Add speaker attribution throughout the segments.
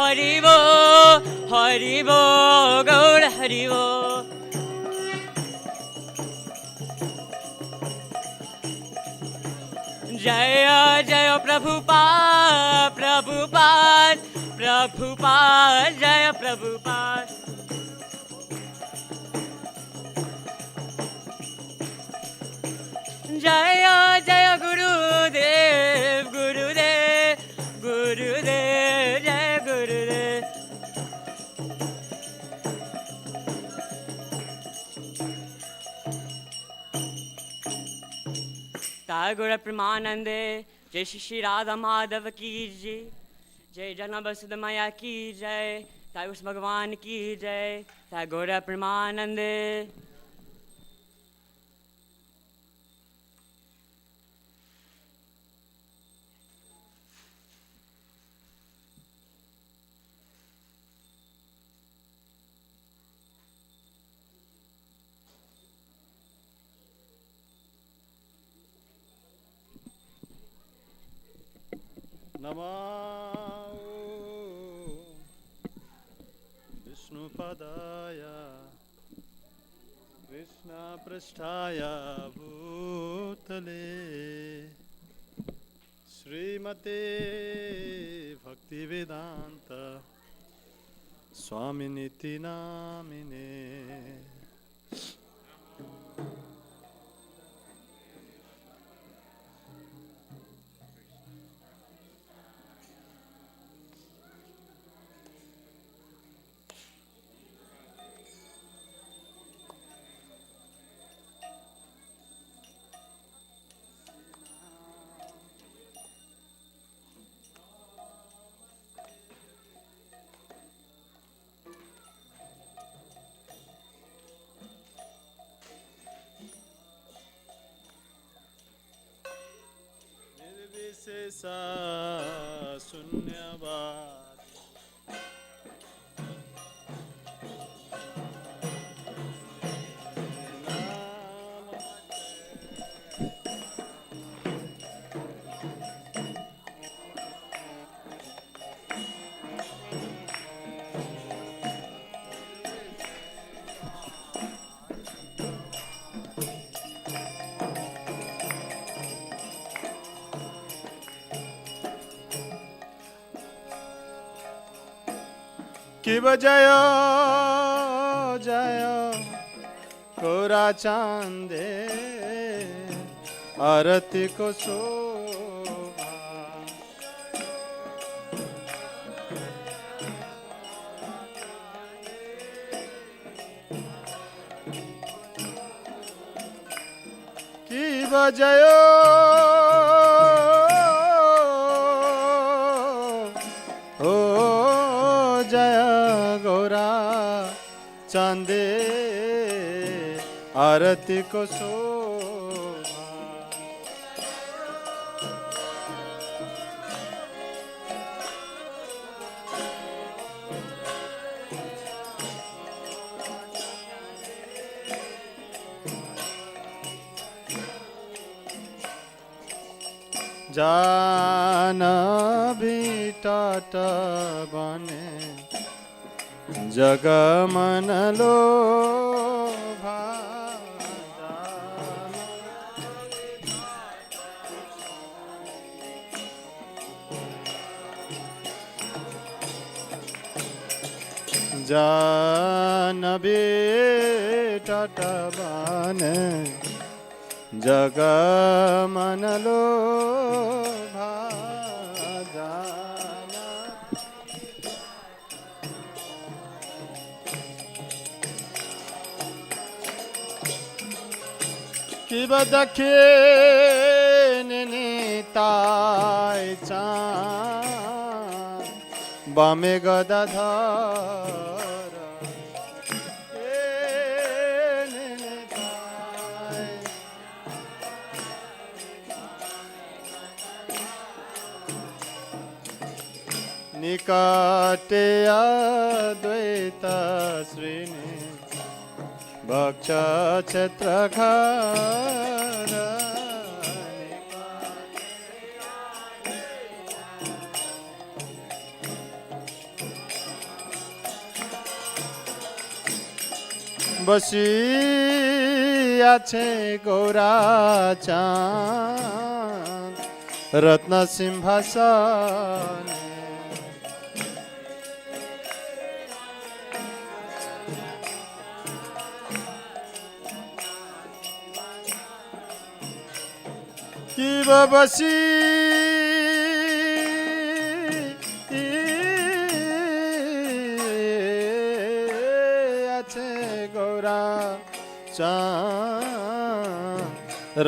Speaker 1: हरिवो हरिवो गौर हरिवो। जय जय प्रभुपाद प्रभुपाद प्रभुपाद जय प्रभुपाद। जय जय गुरुदेव गुरुदेव गुरुदेव जय गुरुदेव। तागुर प्रेमानंदे जय श्री राधा माधव की जय। जय जना वसुद माया की जय। तागुर भगवान की जय। तागुर प्रेमानंदे।
Speaker 2: नमो विष्णुपदाय कृष्णपृष्ठाय भूतले श्रीमते भक्तिवेदांत स्वामिनिति नामिने। निर्विशेषा शून्यवाद किब जय जय कोरा चांदे आरती को शोभा। किब जय चांदे आरती को शोभा। जानवी टाट बने जगमन लोभा। जानवी टाट बने जगमन लोभा। किब दखे निताय चाँद बामे गदाधर निकटे अद्वैत श्रीनि भक्ष क्षेत्रघर। বসিয়াছে গৌরা চাঁদ রত্ন সিংহাসনে। কি বসি আছে গৌরা চাঁদ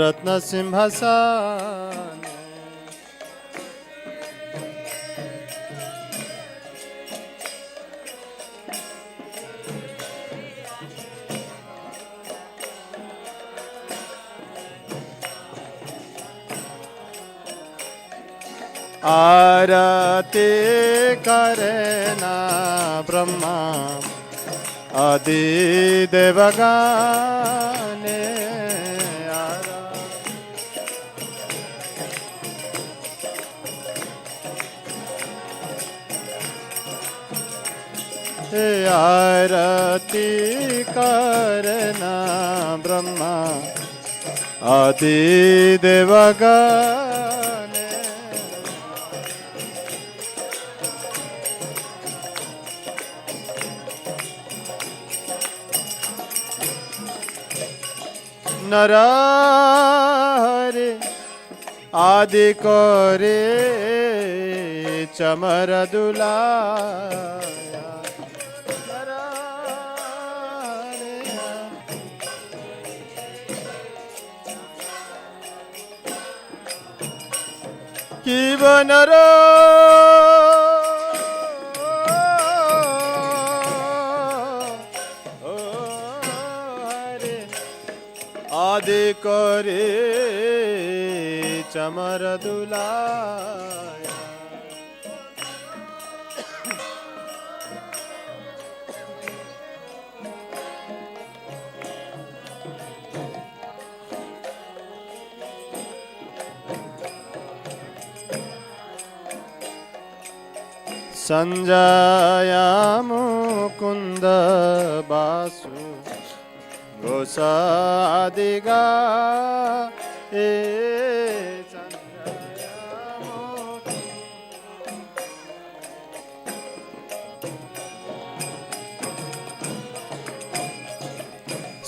Speaker 2: রত্ন সিংহাসনে। आरती करे ना ब्रह्मा आदि देवगाने। आरती करे ना ब्रह्मा आदि देवगाने। नरहरि आदि करे चमर दुलाया। कि बनरो आदि करे चमर दुलाया। संजया मुकुंद बासु गोसादिगा ए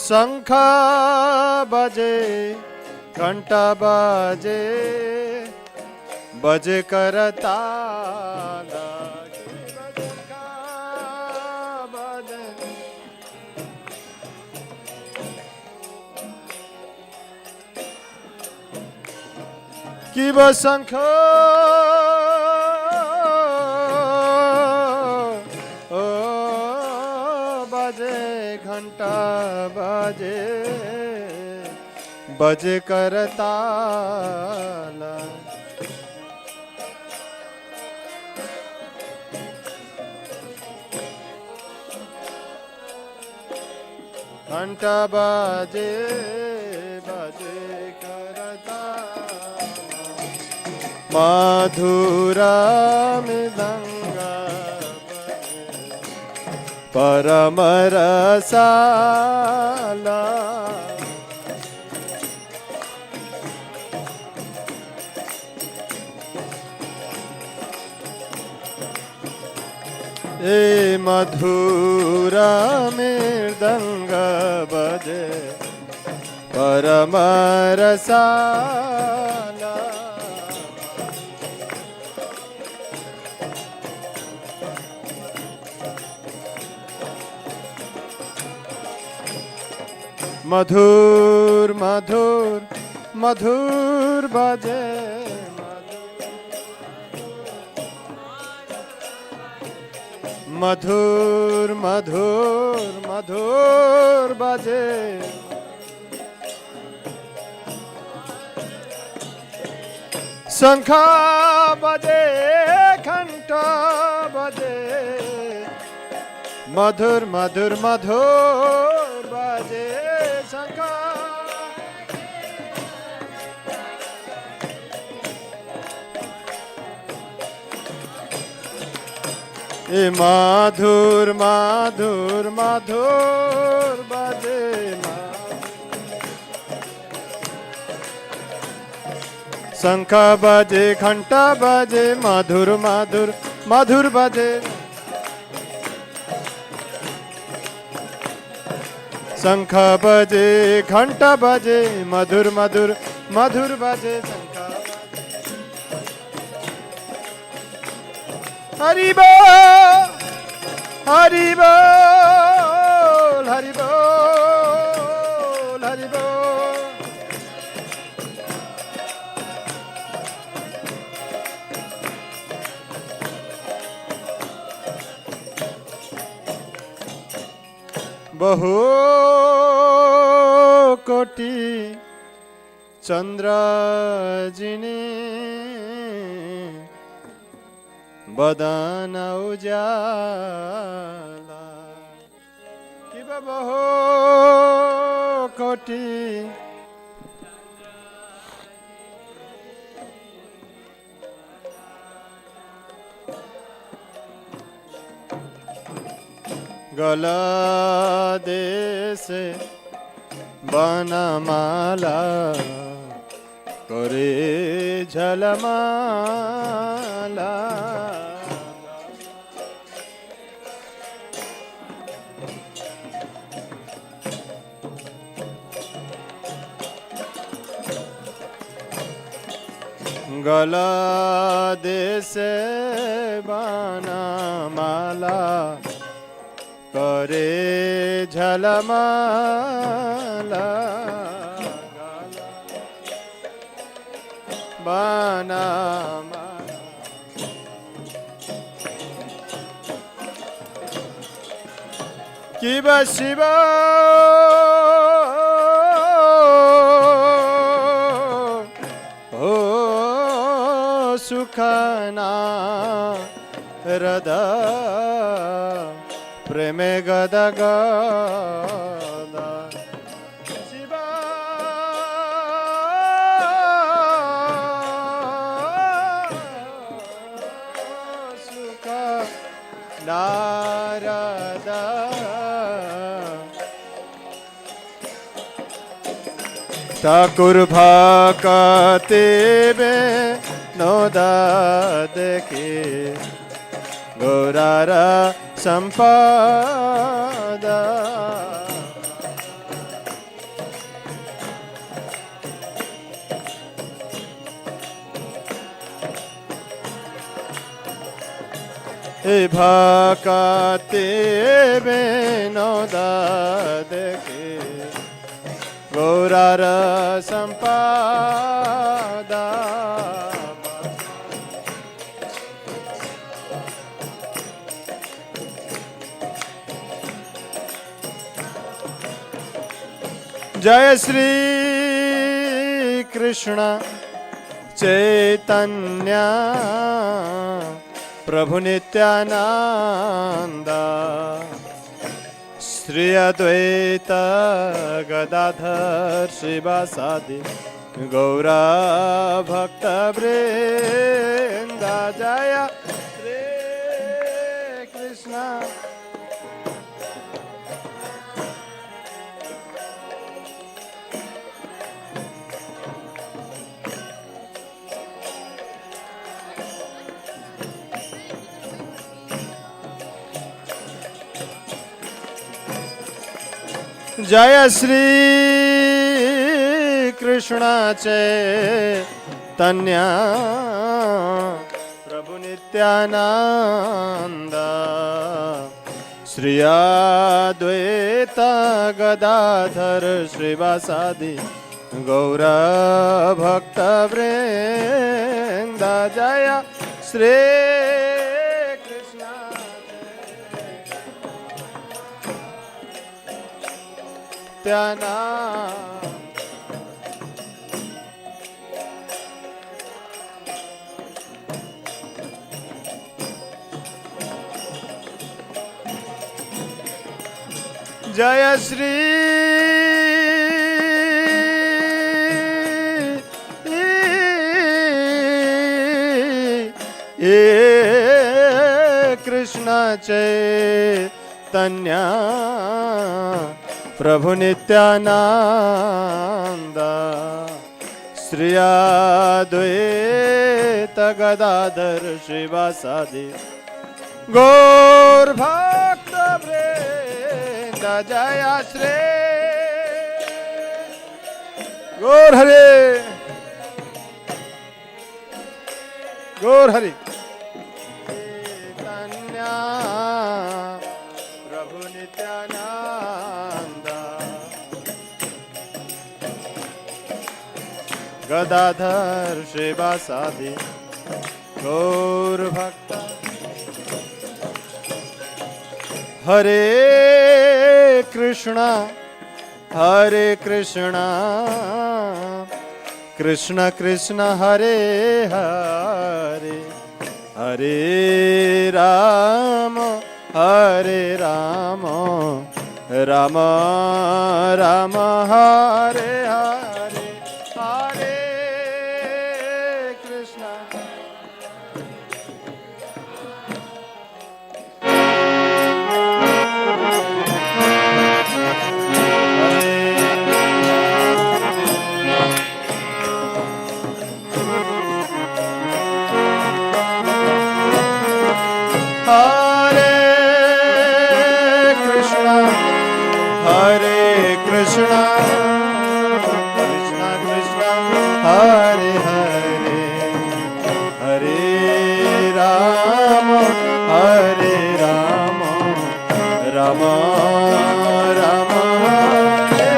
Speaker 2: शंख बजे घंटा बजे बजे करता कि वो शंख बजे घंटा बजे बजे करताला। घंटा बजे बजे मधुरा मृदंगा परम रसाला। ए मधुरा मृदंग बजे परम रसाला। मधुर मधुर मधुर बजे मधुर मधुर मधुर बजे। शंख बजे घंटा बजे मधुर मधुर मधुर बजे। शंख ए माधुर माधुर माधुर बाजे शंख बाजे घंटा बाजे माधुर माधुर माधुर बाजे शंख बाजे घंटा बाजे मधुर मधुर मधुर बाजे शंख हरि बोल हरि बोल हरि बोल हरि बोल बहु कोटि चंद्र जिने बदन उजाला कि बहु कोटि गला देशे बनमाला करे झलमाला गला देशे बनमाला करे झलमाला बनमाला कि शिव हो सुखना हृदा प्रेमे गदा गदा शिवा सुख नारदा ठाकुर भाकते बे नोदा देखे गौरारा संपदा हे भाकते बेनोदा देखे गौरार संपदा जय श्री कृष्ण चैतन्य प्रभु नित्यानंद श्री अद्वैत गदाधर शिवासादि गौरा भक्त वृंद जय श्री कृष्ण जय श्री कृष्ण चैतन्य प्रभु नित्यानंद श्री अद्वैत गदाधर श्रीवासादि गौरा भक्त वृंद जय श्री त्याना जय श्री कृष्ण चैतन्य प्रभु नित्यानंद श्री अद्वैत गदाधर श्रीवासादि गौर भक्त वृंद जय श्री गौर हरे गौर हरि चैतन्य प्रभु नित्यानंद गदाधर श्रीवासादि गौर भक्त हरे Krishna Krishna Krishna Hare Hare Hare Ram Ram Ram Hare Hare Hare Krishna Krishna Krishna Krishna Hare Hare Hare Rama Rama Rama Hare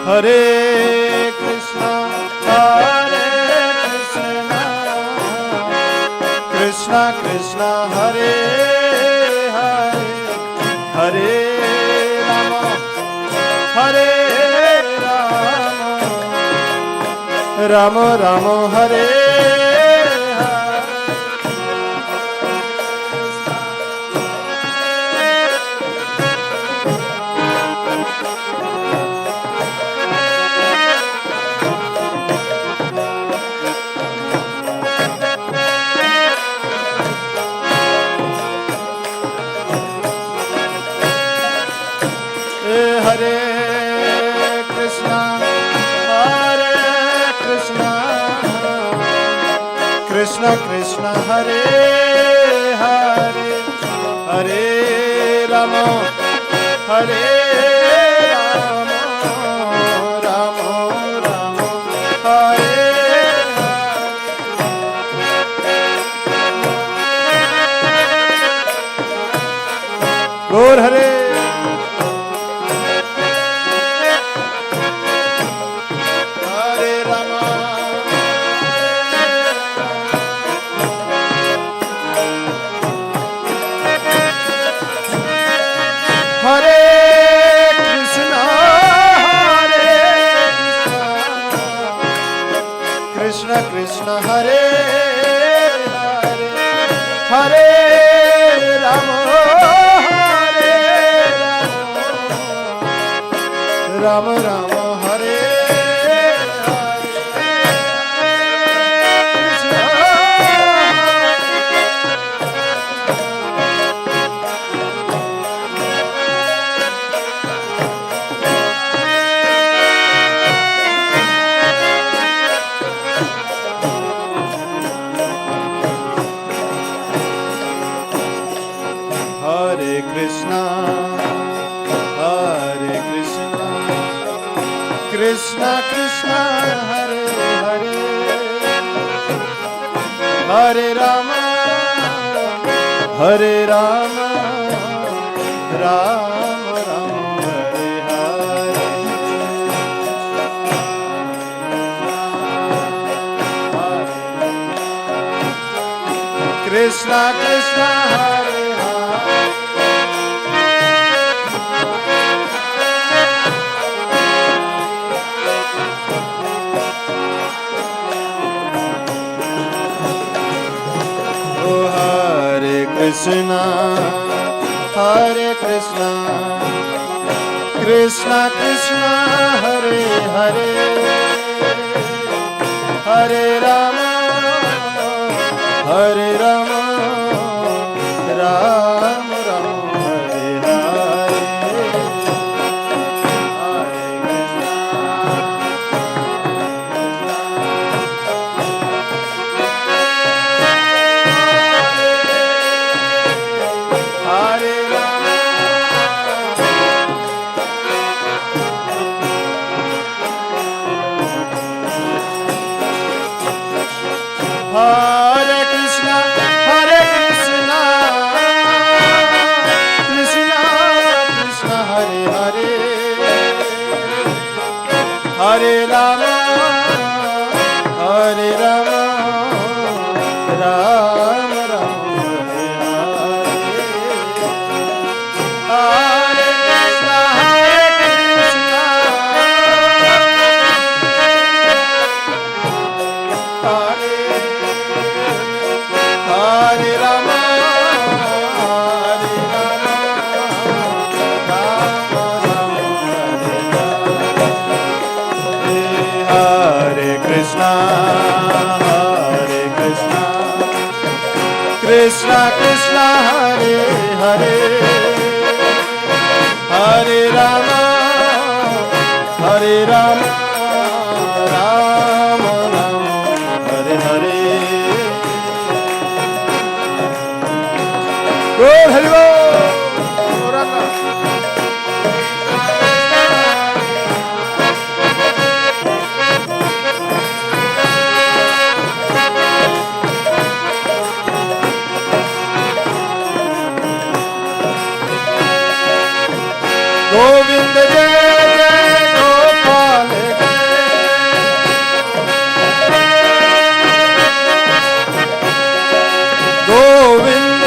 Speaker 2: Hare Krishna Hare Krishna Krishna Krishna Hare Hare Hare Rama Rama Rama Hare Krishna Krishna Krishna Hare Hare Hare Rama Rama Rama Hare Hare Krishna Krishna Krishna Hare Hare Hare Rama Rama Rama Hare Gaur Hare Krishna Krishna Hare Hare Hare Rama Rama Rama Hare Hare Krishna Hare Rama, Hare Rama, Rama Rama, Hare Hare. Krishna Krishna Hare Hare. Oh Hare Krishna, Hare Krishna, Krishna Krishna Hare Hare, Hare Rama, Hare Rama, Rama Rama, Hare Hare. Hare Rama, Hare Krishna, Hare Krishna, Krishna Krishna Hare Hare, Hare Rama, Hare Rama, Rama Rama, Hare Krishna, Hare Krishna, Hare Hare Rama, Hare Rama, Rama Rama, Hare Krishna, Hare Krishna, Krishna Krishna Hare Hare, Hare Rama, Hare Rama, Rama Rama, Hare Hare. Gopal Hari Bol. Govind Jai Jai Gopal Jai Govind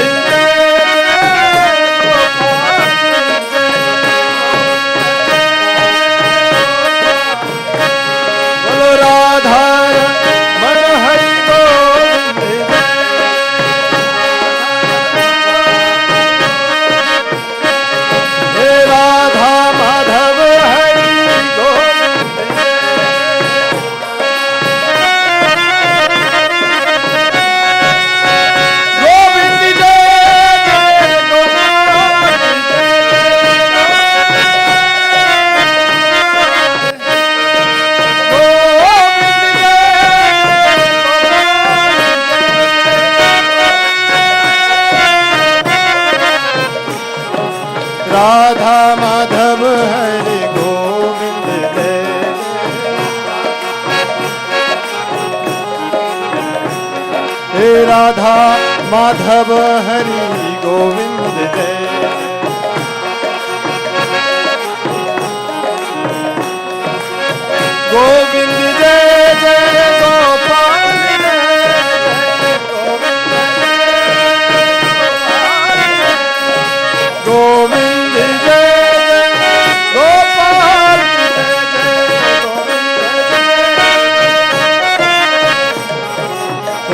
Speaker 2: Radha Madhav Hari Govind जय हे राधा माधव हरि गोविंद जय गोविंद जय जय गोपाल गोविंद जय गोपाल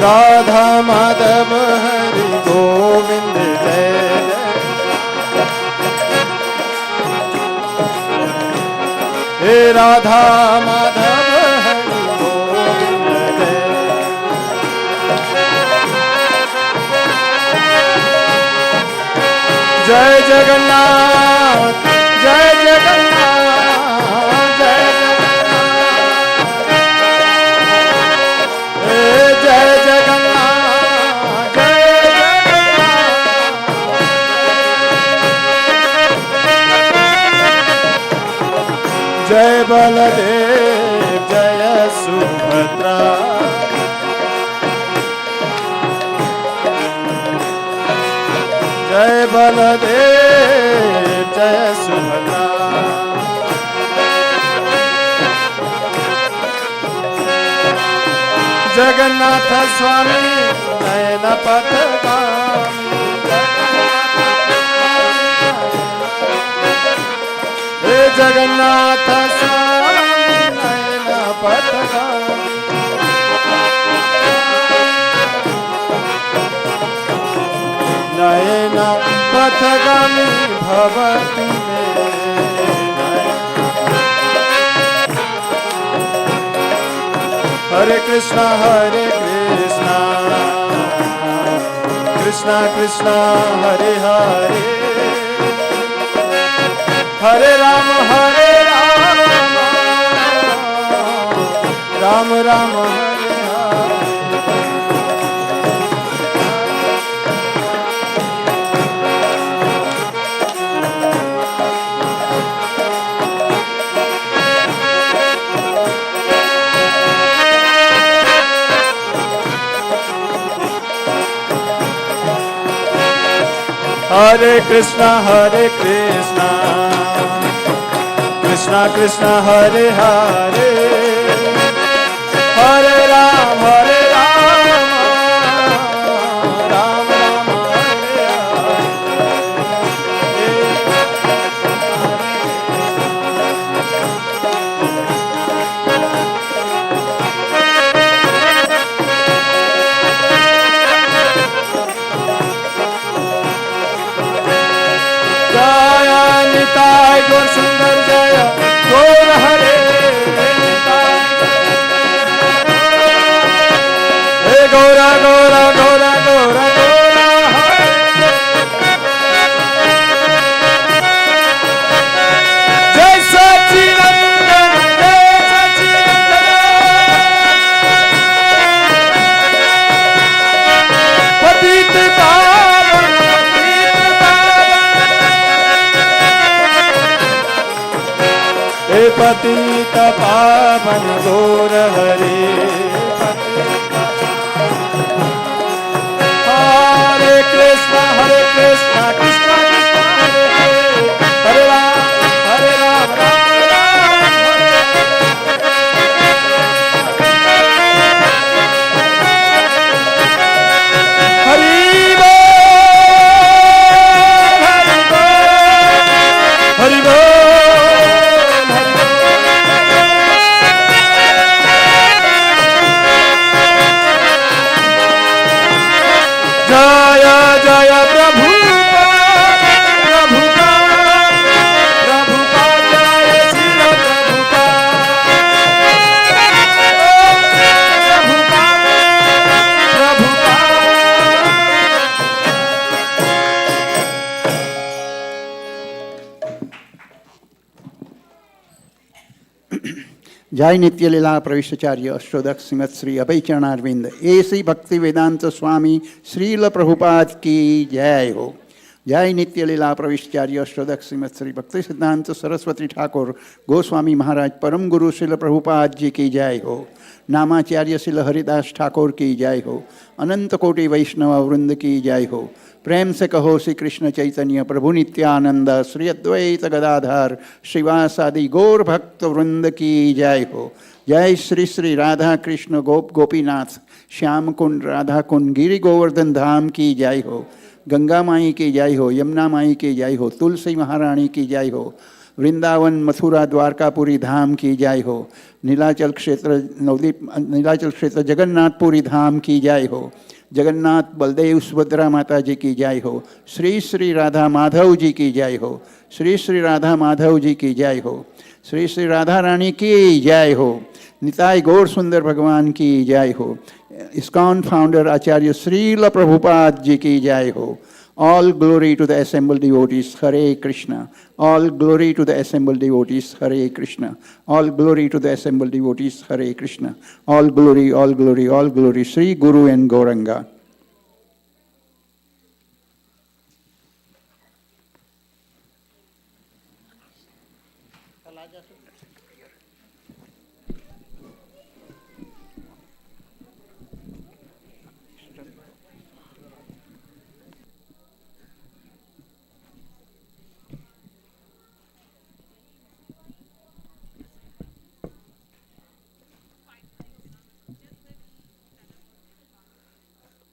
Speaker 2: राधा माधव हरि गोविंद जय हे राधा माधव हरि गोविंद जय जय जगन्नाथ जय जगन्नाथ जय जगन्नाथ जय जगन्नाथ जय जगन्नाथ जय बलदेव जय सुभद्रा जय बलदेव जय सुभद्रा जगन्नाथ स्वामी नयन पथगामी हे जगन्नाथ स्वामी नयन पथगामी नयन पथगामी भवति मे हरे कृष्णा कृष्णा कृष्णा हरे हरे हरे राम राम राम हरे हरे कृष्णा कृष्णा कृष्णा हरे हरे हरे राम राम राम हरे जय निताय गौर सुंदर जय गौर हरे हे गौरा गौरा गौरा गौरा गौरा हरे जय सच्चिदानंद पतित पावन हे पतित पावन गौर हरे हरे कृष्णा कृष्णा कृष्णा हरे हरे हरे राम राम राम हरि बोल हरि बोल जय जय प्रभु का जय श्री प्रभु का प्रभु का
Speaker 3: जय नित्य लीला प्रविष्टाचार्य अष्टोदक श्रीमद श्री अभय चरणारविंद ऐसी भक्ति वेदांत स्वामी श्रील प्रभुपाद की जय हो। जय नित्य लीला प्रविष्टाचार्य अष्टोदक श्रीमद श्री भक्ति सिद्धांत सरस्वती ठाकुर गोस्वामी महाराज परम गुरु श्रील प्रभुपाद जी की जय हो। नामाचार्य श्रील हरिदास ठाकुर की जय हो। अनंत कोटि वैष्णव वृंद की जय हो। प्रेम से कहो श्री कृष्ण चैतन्य प्रभु नित्यानंद श्री अद्वैत गदाधर श्रीवासादि गौर भक्त वृंद की जय हो। जय श्री श्री राधा कृष्ण गोपीनाथ श्याम कुंड राधा कुंड गिरि गोवर्धन धाम की जय हो। गंगा माई की जय हो। यमुना माई की जय हो। तुलसी महारानी की जय हो। वृंदावन मथुरा द्वारकापुरी धाम की जय हो। नीलाचल क्षेत्र नवदीप नीलाचल क्षेत्र जगन्नाथपुरी धाम की जय हो। जगन्नाथ बलदेव सुभद्रा माता जी की जय हो। श्री श्री राधा माधव जी की जय हो। श्री श्री राधा माधव जी की जय हो। श्री श्री राधा रानी की जय हो। निताय गौर सुंदर भगवान की जय हो। इस्कॉन फाउंडर आचार्य श्रील प्रभुपाद जी की जय हो। All glory to the assembled devotees, Hare Krishna. All glory to the assembled devotees, Hare Krishna. All glory to the assembled devotees, Hare Krishna. All glory, all glory, all glory, Sri Guru and Gauranga.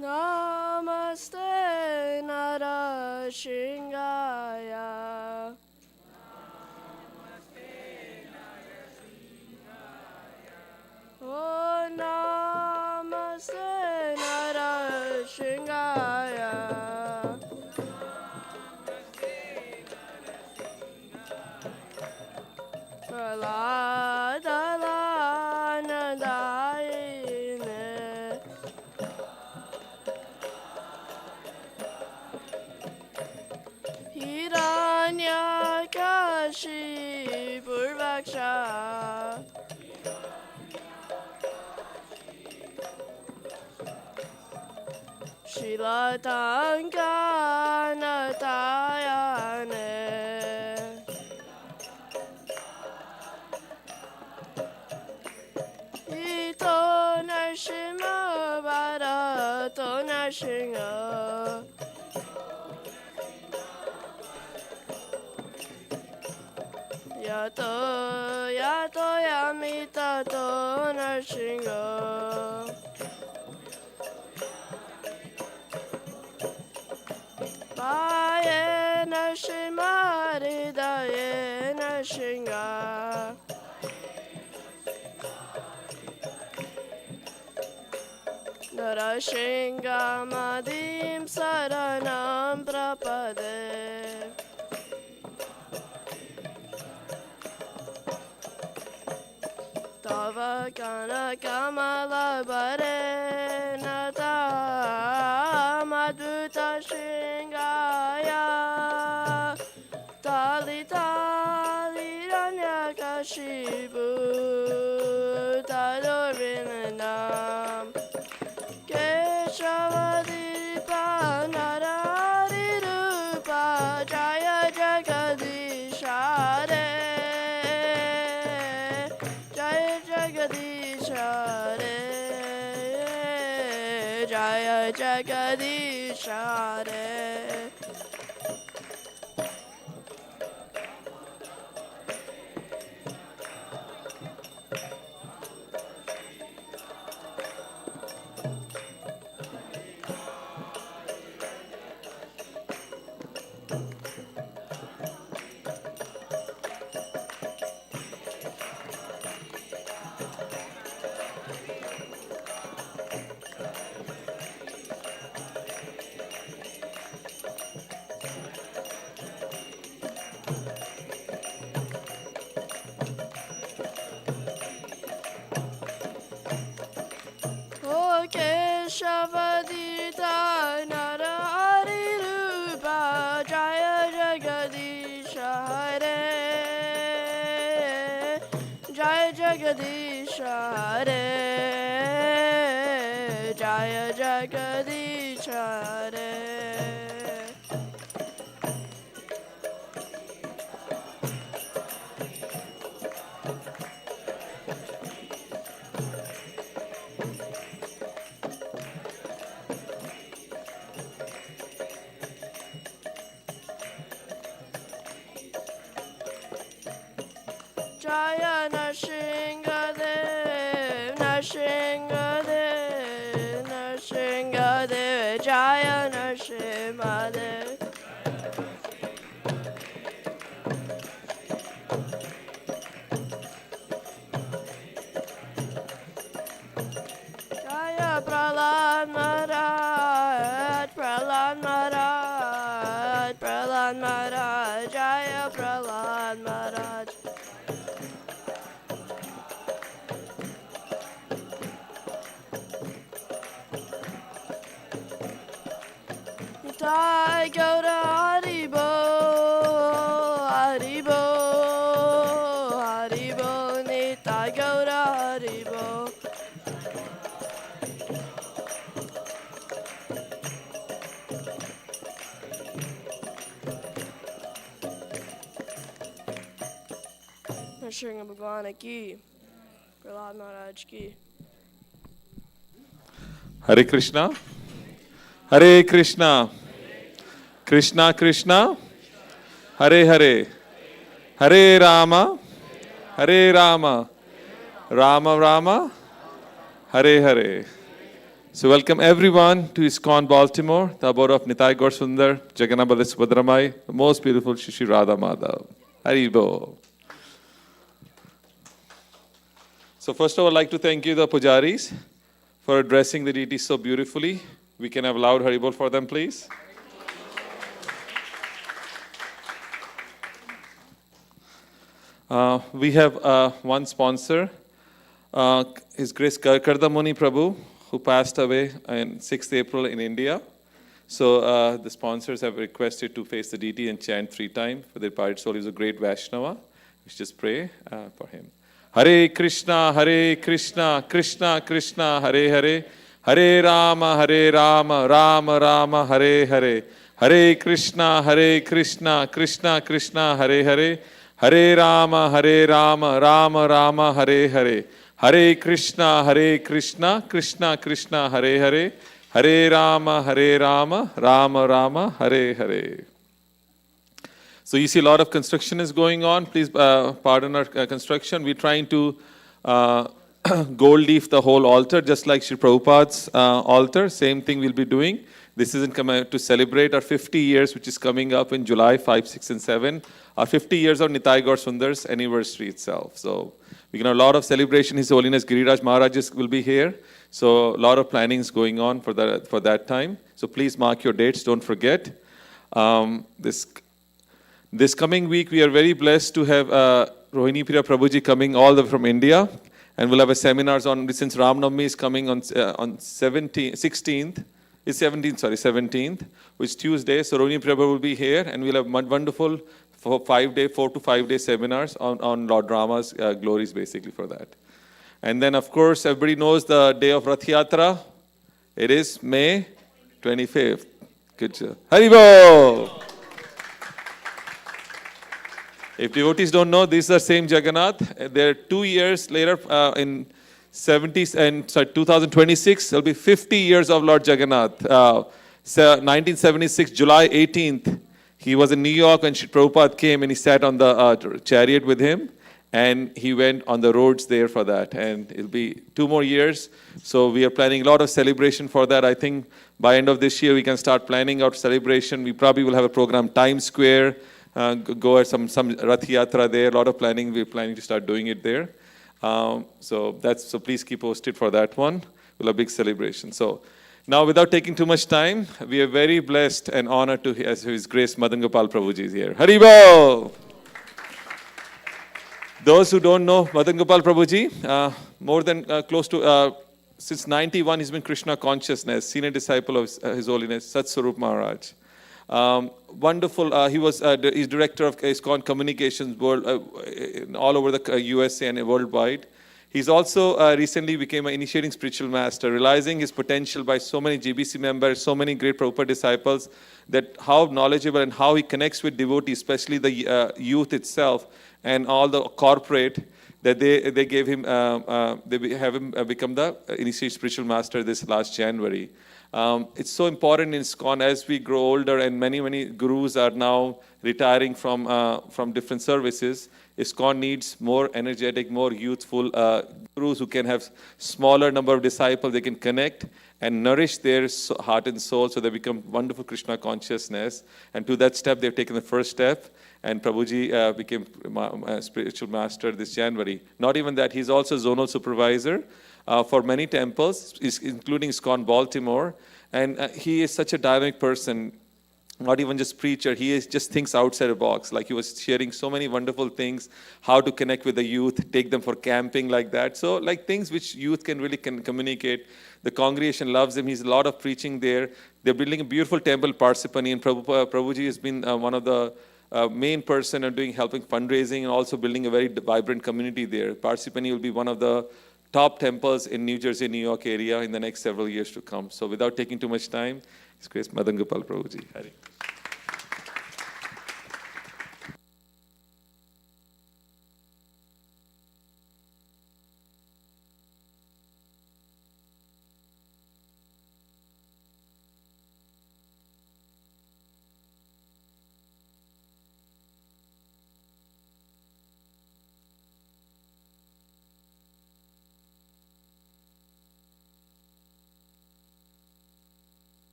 Speaker 4: Namaste Narashingaya. Oh, Namaste Narashingaya. Praladalanandayine. Hiranyakashi Purvaksha. Shilatankanatayane. Ito Narshima Bharato Narshinga. Yato Yato Yamitato Narshinga. Paye Narshima Hridaye Narshinga. Narashingamadhim saranam prapade. Tava kana kamala bare nata madhuta shingaya. Tali tali ranyakashibu tadorinam. Keshavadipa nararirupa jaya jagadishare. Jaya jagadishare. Jaya jagadishare. O Keshavadita nararirupa jaya jagadisha hare. Jaya jagadisha hare. Jaya jagadisha hare. Jaya Narshingadev, Narshingadev, Narshingadev, Jaya Narshingadev. Jaya Prahlad Maharaj, Prahlad Maharaj, Prahlad Maharaj, Jaya Prahlad Maharaj. Nitai Gaura Haribo, Haribo, Haribo, Nitai Gaura Haribo. Nrsimha Bhagwan ki, Prahlad Maharaj ki.
Speaker 2: Hare Krishna, Hare Krishna, Krishna Krishna, Hare Hare, Hare Rama, Hare Rama, Rama Rama, Hare Hare. So welcome everyone to ISKCON Baltimore, the abode of Nitai Gaur Sundar, Jagannath Baladev Subhadramai, the most beautiful Shri Radha Madhav. Haribo. So first of all, I'd like to thank you, the pujaris, for addressing the deities so beautifully. We can have loud Haribol for them, please. We have one sponsor, His Grace Kardamoni Prabhu, who passed away on 6th April in India. So the sponsors have requested to face the deity and chant 3 times for their departed soul. He was a great Vaishnava. We should just pray for him. Hare Krishna, Krishna Krishna, Hare Hare, Hare Rama, Rama Rama, Hare Hare, Hare Krishna, Krishna Krishna, Hare Hare, Hare Rama, Rama Rama, Hare Hare, Hare Krishna, Krishna Krishna, Hare Hare, Hare Rama, Rama Rama, Hare Hare. So you see a lot of construction is going on. Please pardon our construction. We're trying to gold leaf the whole altar, just like Sri Prabhupada's altar. Same thing we'll be doing. This isn't to celebrate our 50 years, which is coming up in July 5, 6, and 7. Our 50 years of Nitai Gaur Sundar's anniversary itself. So we can have a lot of celebration. His Holiness Giriraj Maharaj will be here. So a lot of planning is going on for that time. So please mark your dates. Don't forget. This coming week, we are very blessed to have Rohini Priya Prabhuji coming all the way from India. And we'll have a seminars on, since Ram Navami is coming on 16th, 17th, which is Tuesday. So Rohini Priya will be here, and we'll have wonderful 4 to 5 day seminars on Lord Rama's glories, basically, for that. And then, of course, everybody knows the day of Rath Yatra. It is May 25th. Good job. Haribo! If devotees don't know, these are same Jagannath. They're 2 years later, in 2026, there'll be 50 years of Lord Jagannath. 1976, July 18th, he was in New York when Sri Prabhupada came and he sat on the chariot with him. And he went on the roads there for that. And it'll be 2 more years. So we are planning a lot of celebration for that. I think by end of this year, we can start planning our celebration. We probably will have a program, Times Square, go at some Rath Yatra there. A lot of planning. We're planning to start doing it there. So please keep posted for that one. We'll have a big celebration. So now, without taking too much time, we are very blessed and honored to have His Grace Madan Gopal Prabhuji is here. Haribol! Those who don't know Madan Gopal Prabhuji, more than close to, since 91, he's been Krishna consciousness, senior disciple of His Holiness Satswarup Maharaj. Wonderful. He's director of ISKCON Communications world, all over the USA and worldwide. He's also recently became an initiating spiritual master, realizing his potential by so many GBC members, so many great Prabhupada disciples, that how knowledgeable and how he connects with devotees, especially the youth itself and all the corporate, that they gave him, they have him become the initiating spiritual master this last January. It's so important in ISKCON as we grow older and many gurus are now retiring from different services. ISKCON needs more energetic, more youthful gurus who can have smaller number of disciples. They can connect and nourish their heart and soul so they become wonderful Krishna consciousness. And to that step, they've taken the first step. And Prabhuji became a spiritual master this January. Not even that, he's also zonal supervisor for many temples, including ISKCON Baltimore. And he is such a dynamic person, not even just preacher, he just thinks outside the box. Like he was sharing so many wonderful things, how to connect with the youth, take them for camping like that. So like things which youth can really communicate. The congregation loves him. He's a lot of preaching there. They're building a beautiful temple, Parsipani, and Prabhuji has been one of the main person in helping fundraising and also building a very vibrant community there. Parsipani will be one of the top temples in New Jersey, New York area in the next several years to come. So without taking too much time, His Grace Madan Gopal Prabhuji. Hari.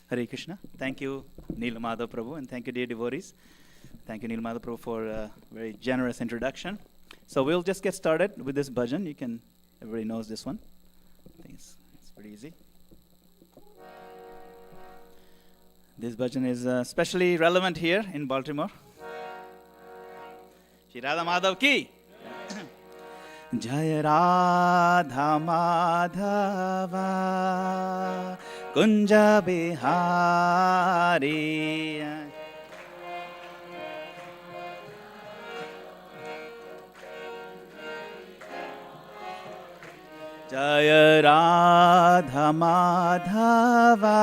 Speaker 5: Hare Krishna. Thank you, Neela Madhav Prabhu, and thank you, dear devotees. Thank you, Neela Madhav Prabhu, for a very generous introduction. So we'll just get started with this bhajan. Everybody knows this one. I think it's pretty easy. This bhajan is especially relevant here in Baltimore. Shri Radha Madhav ki. Jaya Radha Madhava Kunja Bihari. Jaya Radha Madhava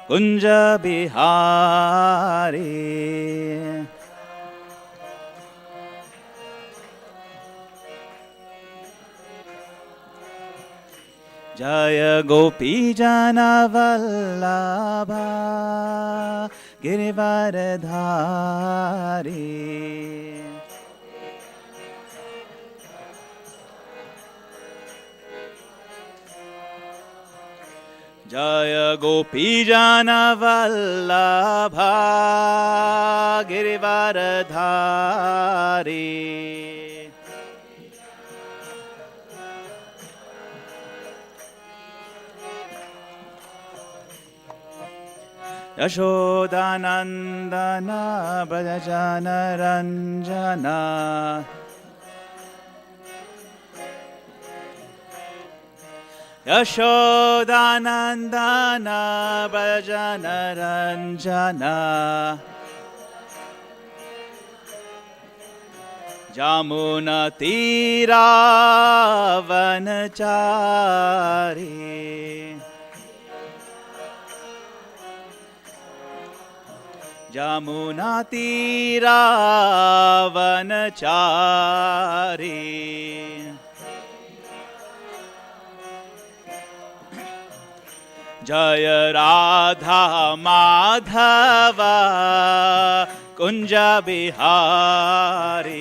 Speaker 5: Kunja Bihari. Jaya Gopi Jana Vallabha Girivaradhari. Jaya Gopi Jana Vallabha Girivaradhari. Yashodanandana Brajana Ranjana. Yashodanandana Brajana Ranjana. Jamuna Tira Vanachari. Jamuna Tira Vanachari. Jaya Radha Madhava Kunja Bihari.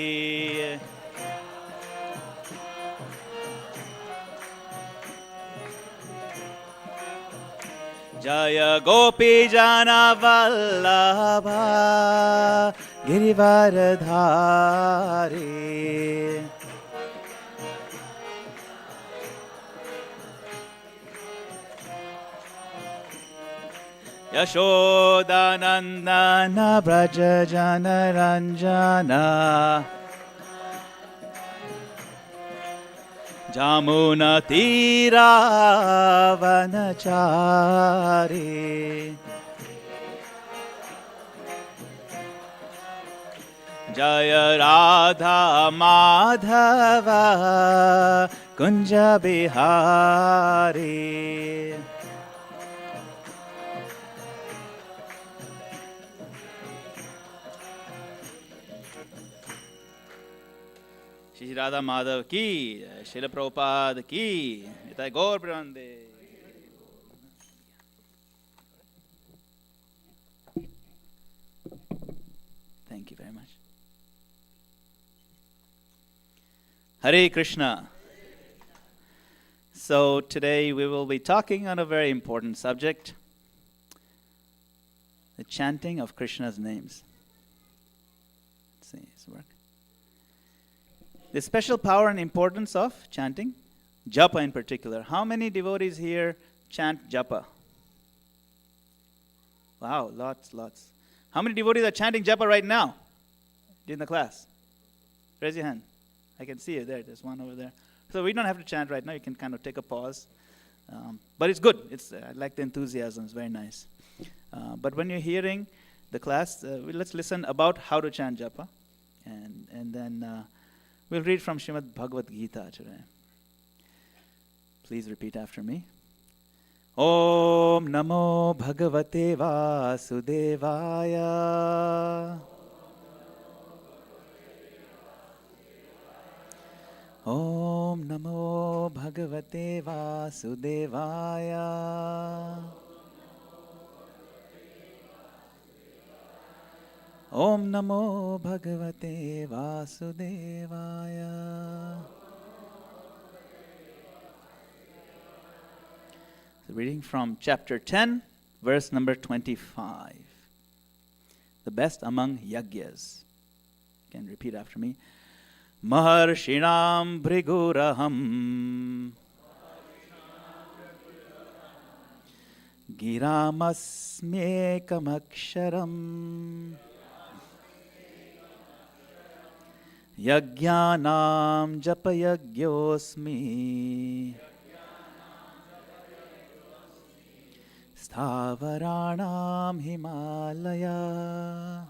Speaker 5: Jaya Gopi Jana Vallabha Girivaradhari. Yashodanandana Brajana Ranjana. Jamuna Tira Vanachari. Jaya Radha Madhava Kunja Bihari. Shri Radha Madhav ki, Srila Prabhupada ki, Nitai Gaur Premanande. Thank you very much. Hare Krishna. So today we will be talking on a very important subject, the chanting of Krishna's names. Let's see, does it work? The special power and importance of chanting, japa in particular. How many devotees here chant japa? Wow, lots. How many devotees are chanting japa right now in the class? Raise your hand. I can see you there. There's one over there. So we don't have to chant right now. You can kind of take a pause. But it's good. I like the enthusiasm. It's very nice. But when you're hearing the class, let's listen about how to chant japa. And then we'll read from Srimad Bhagavad Gita today. Please repeat after me. Om Namo Bhagavate Vasudevaya. Om Namo Bhagavate Vasudevaya. Om Namo Bhagavate Vasudevaya. So reading from chapter 10 verse number 25. The best among yagyas. You can repeat after me. Maharshinam bhriguraham giramasmyekamaksharam yajnanam japayagyosmi stavaranam himalaya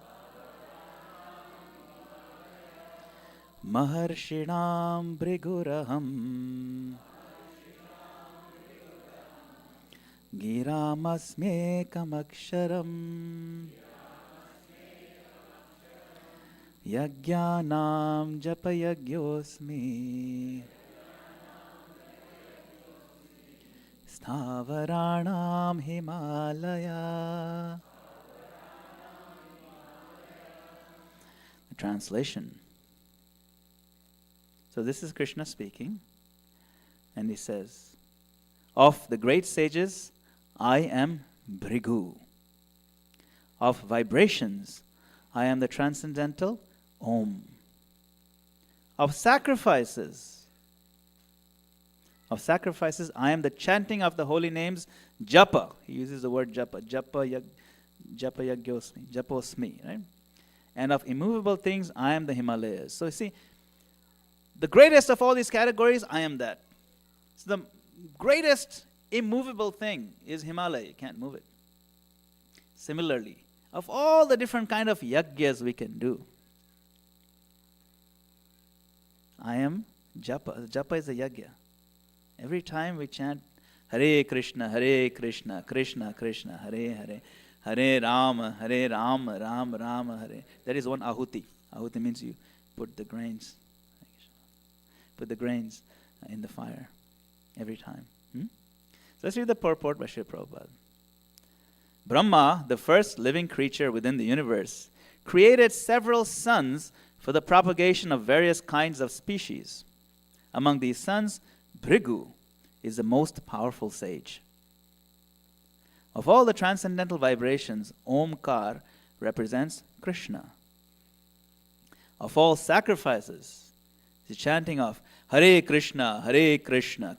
Speaker 5: Maharshinam bhriguraham giramasmyekamaksharam yajnanam japayagyosmi stavaranam himalaya. The translation. So this is Krishna speaking, and he says, of the great sages, I am Bhrigu. Of vibrations, I am the transcendental Om. Of sacrifices, I am the chanting of the holy names, Japa. He uses the word Japa, Japa Yagyosmi, Japosmi, right? And of immovable things, I am the Himalayas. So you see, the greatest of all these categories, I am that. So the greatest immovable thing is Himalaya. You can't move it. Similarly, of all the different kind of yagyas we can do, I am Japa. Japa is a yagya. Every time we chant Hare Krishna, Krishna Krishna, Hare Hare, Hare Rama, Rama Rama, Hare. That is one ahuti. Ahuti means you put the grains. Put the grains in the fire every time. So let's read the purport by Srila Prabhupada. Brahma, the first living creature within the universe, created several sons for the propagation of various kinds of species. Among these sons, Bhrigu is the most powerful sage. Of all the transcendental vibrations, Omkar represents Krishna. Of all sacrifices, the chanting of Hare Krishna,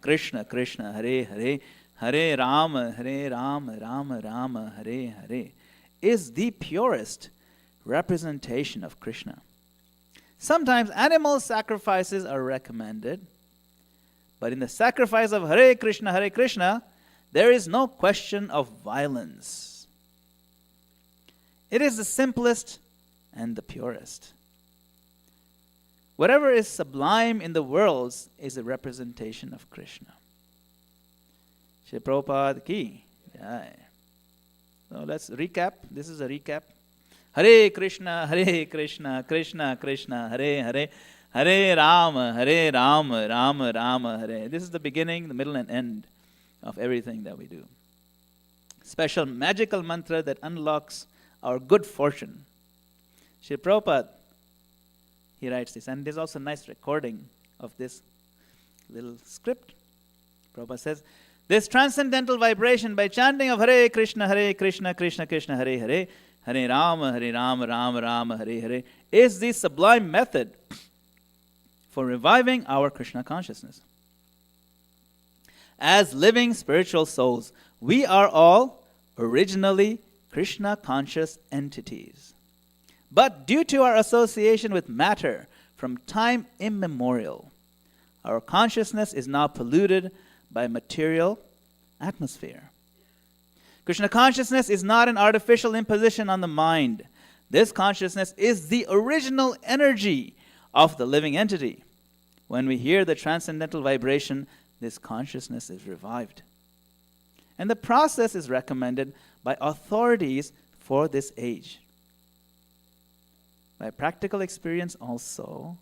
Speaker 5: Krishna Krishna, Hare Hare, Hare Rama, Rama Rama, Hare Hare, is the purest representation of Krishna. Sometimes animal sacrifices are recommended, but in the sacrifice of Hare Krishna, there is no question of violence. It is the simplest and the purest. Whatever is sublime in the worlds is a representation of Krishna. Shri Prabhupada ki jai. So let's recap. This is a recap. Hare Krishna, Krishna Krishna, Hare Hare, Hare Rama, Rama Rama, Hare. This is the beginning, the middle, and end of everything that we do. Special magical mantra that unlocks our good fortune. Shri Prabhupada, he writes this, and there's also a nice recording of this little script. Prabhupada says, this transcendental vibration by chanting of Hare Krishna, Krishna Krishna, Hare Hare, Hare Rama, Rama Rama, Hare Hare, is the sublime method for reviving our Krishna consciousness. As living spiritual souls, we are all originally Krishna conscious entities. But due to our association with matter from time immemorial, our consciousness is now polluted by material atmosphere. Krishna consciousness is not an artificial imposition on the mind. This consciousness is the original energy of the living entity. When we hear the transcendental vibration, this consciousness is revived. And the process is recommended by authorities for this age. By practical experience also,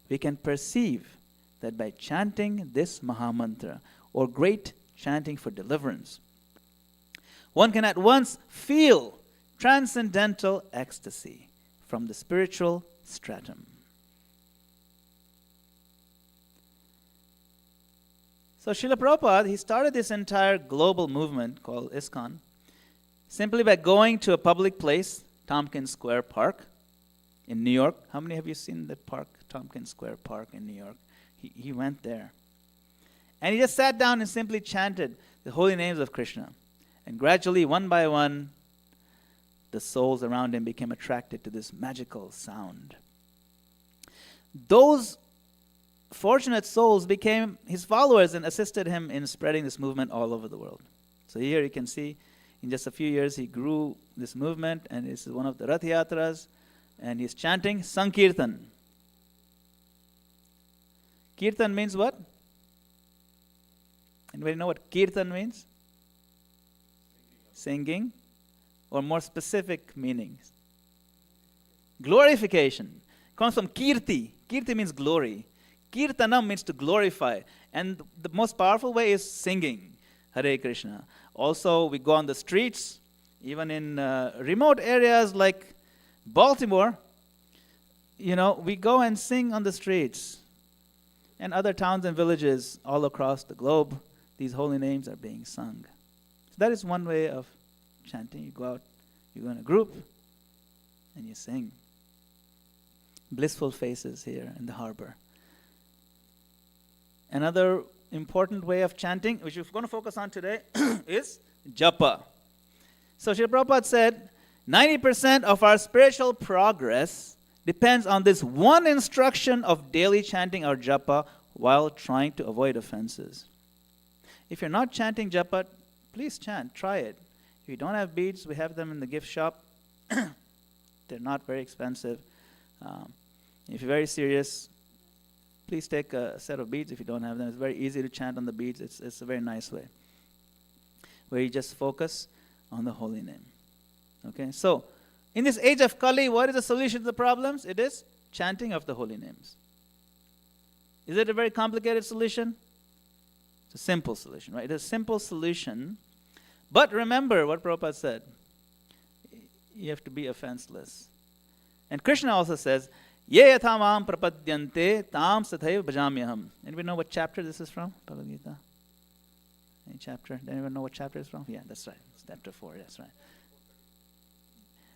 Speaker 5: we can perceive that by chanting this Mahamantra, or great chanting for deliverance, one can at once feel transcendental ecstasy from the spiritual stratum. So Srila Prabhupada, he started this entire global movement called ISKCON simply by going to a public place, Tompkins Square Park in New York. How many have you seen that park, Tompkins Square Park in New York? He went there. And he just sat down and simply chanted the holy names of Krishna. And gradually, one by one, the souls around him became attracted to this magical sound. Those fortunate souls became his followers and assisted him in spreading this movement all over the world. So here you can see, in just a few years, he grew this movement, and this is one of the Rath Yatras, and he's chanting Sankirtan. Kirtan means what? Anybody know what Kirtan means? Singing, or more specific meanings? Glorification. Comes from Kirti. Kirti means glory. Kirtanam means to glorify. And the most powerful way is singing Hare Krishna. Also, we go on the streets, even in remote areas like Baltimore, we go and sing on the streets. And other towns and villages all across the globe, these holy names are being sung. So that is one way of chanting. You go out, you go in a group, and you sing. Blissful faces here in the harbor. Another important way of chanting, which we're going to focus on today, is japa. So Srila Prabhupada said, 90% of our spiritual progress depends on this one instruction of daily chanting our japa while trying to avoid offenses. If you're not chanting japa, please chant, try it. If you don't have beads, we have them in the gift shop. They're not very expensive. If you're very serious, please take a set of beads if you don't have them. It's very easy to chant on the beads. It's a very nice way, where you just focus on the holy name. Okay, so in this age of Kali, what is the solution to the problems? It is chanting of the holy names. Is it a very complicated solution? It's a simple solution, right? It's a simple solution. But remember what Prabhupada said. You have to be offenseless. And Krishna also says, Ye yatha mam prapadyante tam sathaiva bhajamyaham. Anybody know what chapter this is from? Bhagavad Gita? Any chapter? Does anyone know what chapter it's from? Yeah, that's right. It's chapter 4, that's right.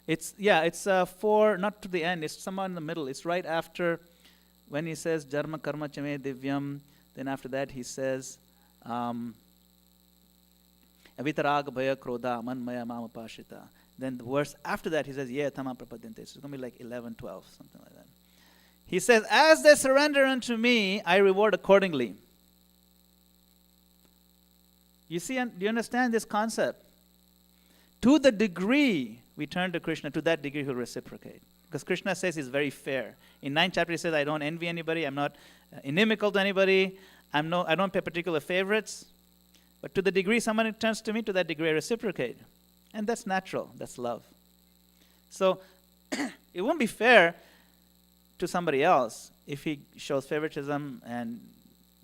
Speaker 5: It's 4, not to the end. It's somewhere in the middle. It's right after when he says, Jarma karma chame divyam. Then after that he says, Avitaraga bhaya krodha manmaya mamapashita. Then the verse after that he says, Ye yatha mam prapadyante. It's going to be like 11, 12, something like that. He says, as they surrender unto me, I reward accordingly. You see, do you understand this concept? To the degree we turn to Krishna, to that degree he'll reciprocate. Because Krishna says he's very fair. In 9th chapter he says, I don't envy anybody, I'm not inimical to anybody, I don't pay particular favorites. But to the degree someone turns to me, to that degree I reciprocate. And that's natural, that's love. So it won't be fair to somebody else if he shows favoritism and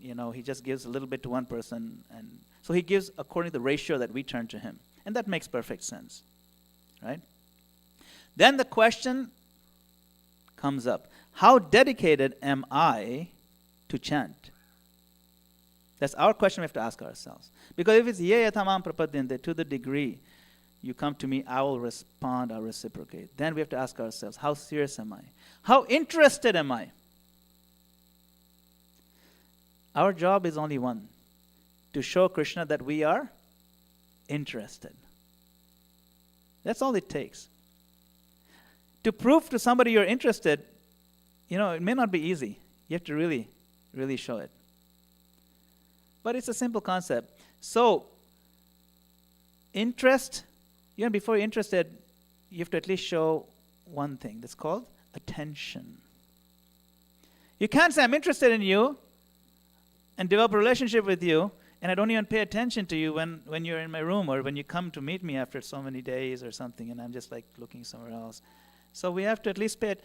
Speaker 5: he just gives a little bit to one person, and so he gives according to the ratio that we turn to him, and that makes perfect sense, right? Then the question comes up: how dedicated am I to chant? That's our question we have to ask ourselves. Because if it's ye yatha mam prapadyante, to the degree you come to me, I will respond, I'll reciprocate. Then we have to ask ourselves, how serious am I? How interested am I? Our job is only one: to show Krishna that we are interested. That's all it takes. To prove to somebody you're interested, it may not be easy. You have to really, really show it. But it's a simple concept. So, interest, before you're interested, you have to at least show one thing. That's called attention. You can't say, I'm interested in you, and develop a relationship with you, and I don't even pay attention to you when you're in my room or when you come to meet me after so many days or something, and I'm just like looking somewhere else. So we have to at least pay,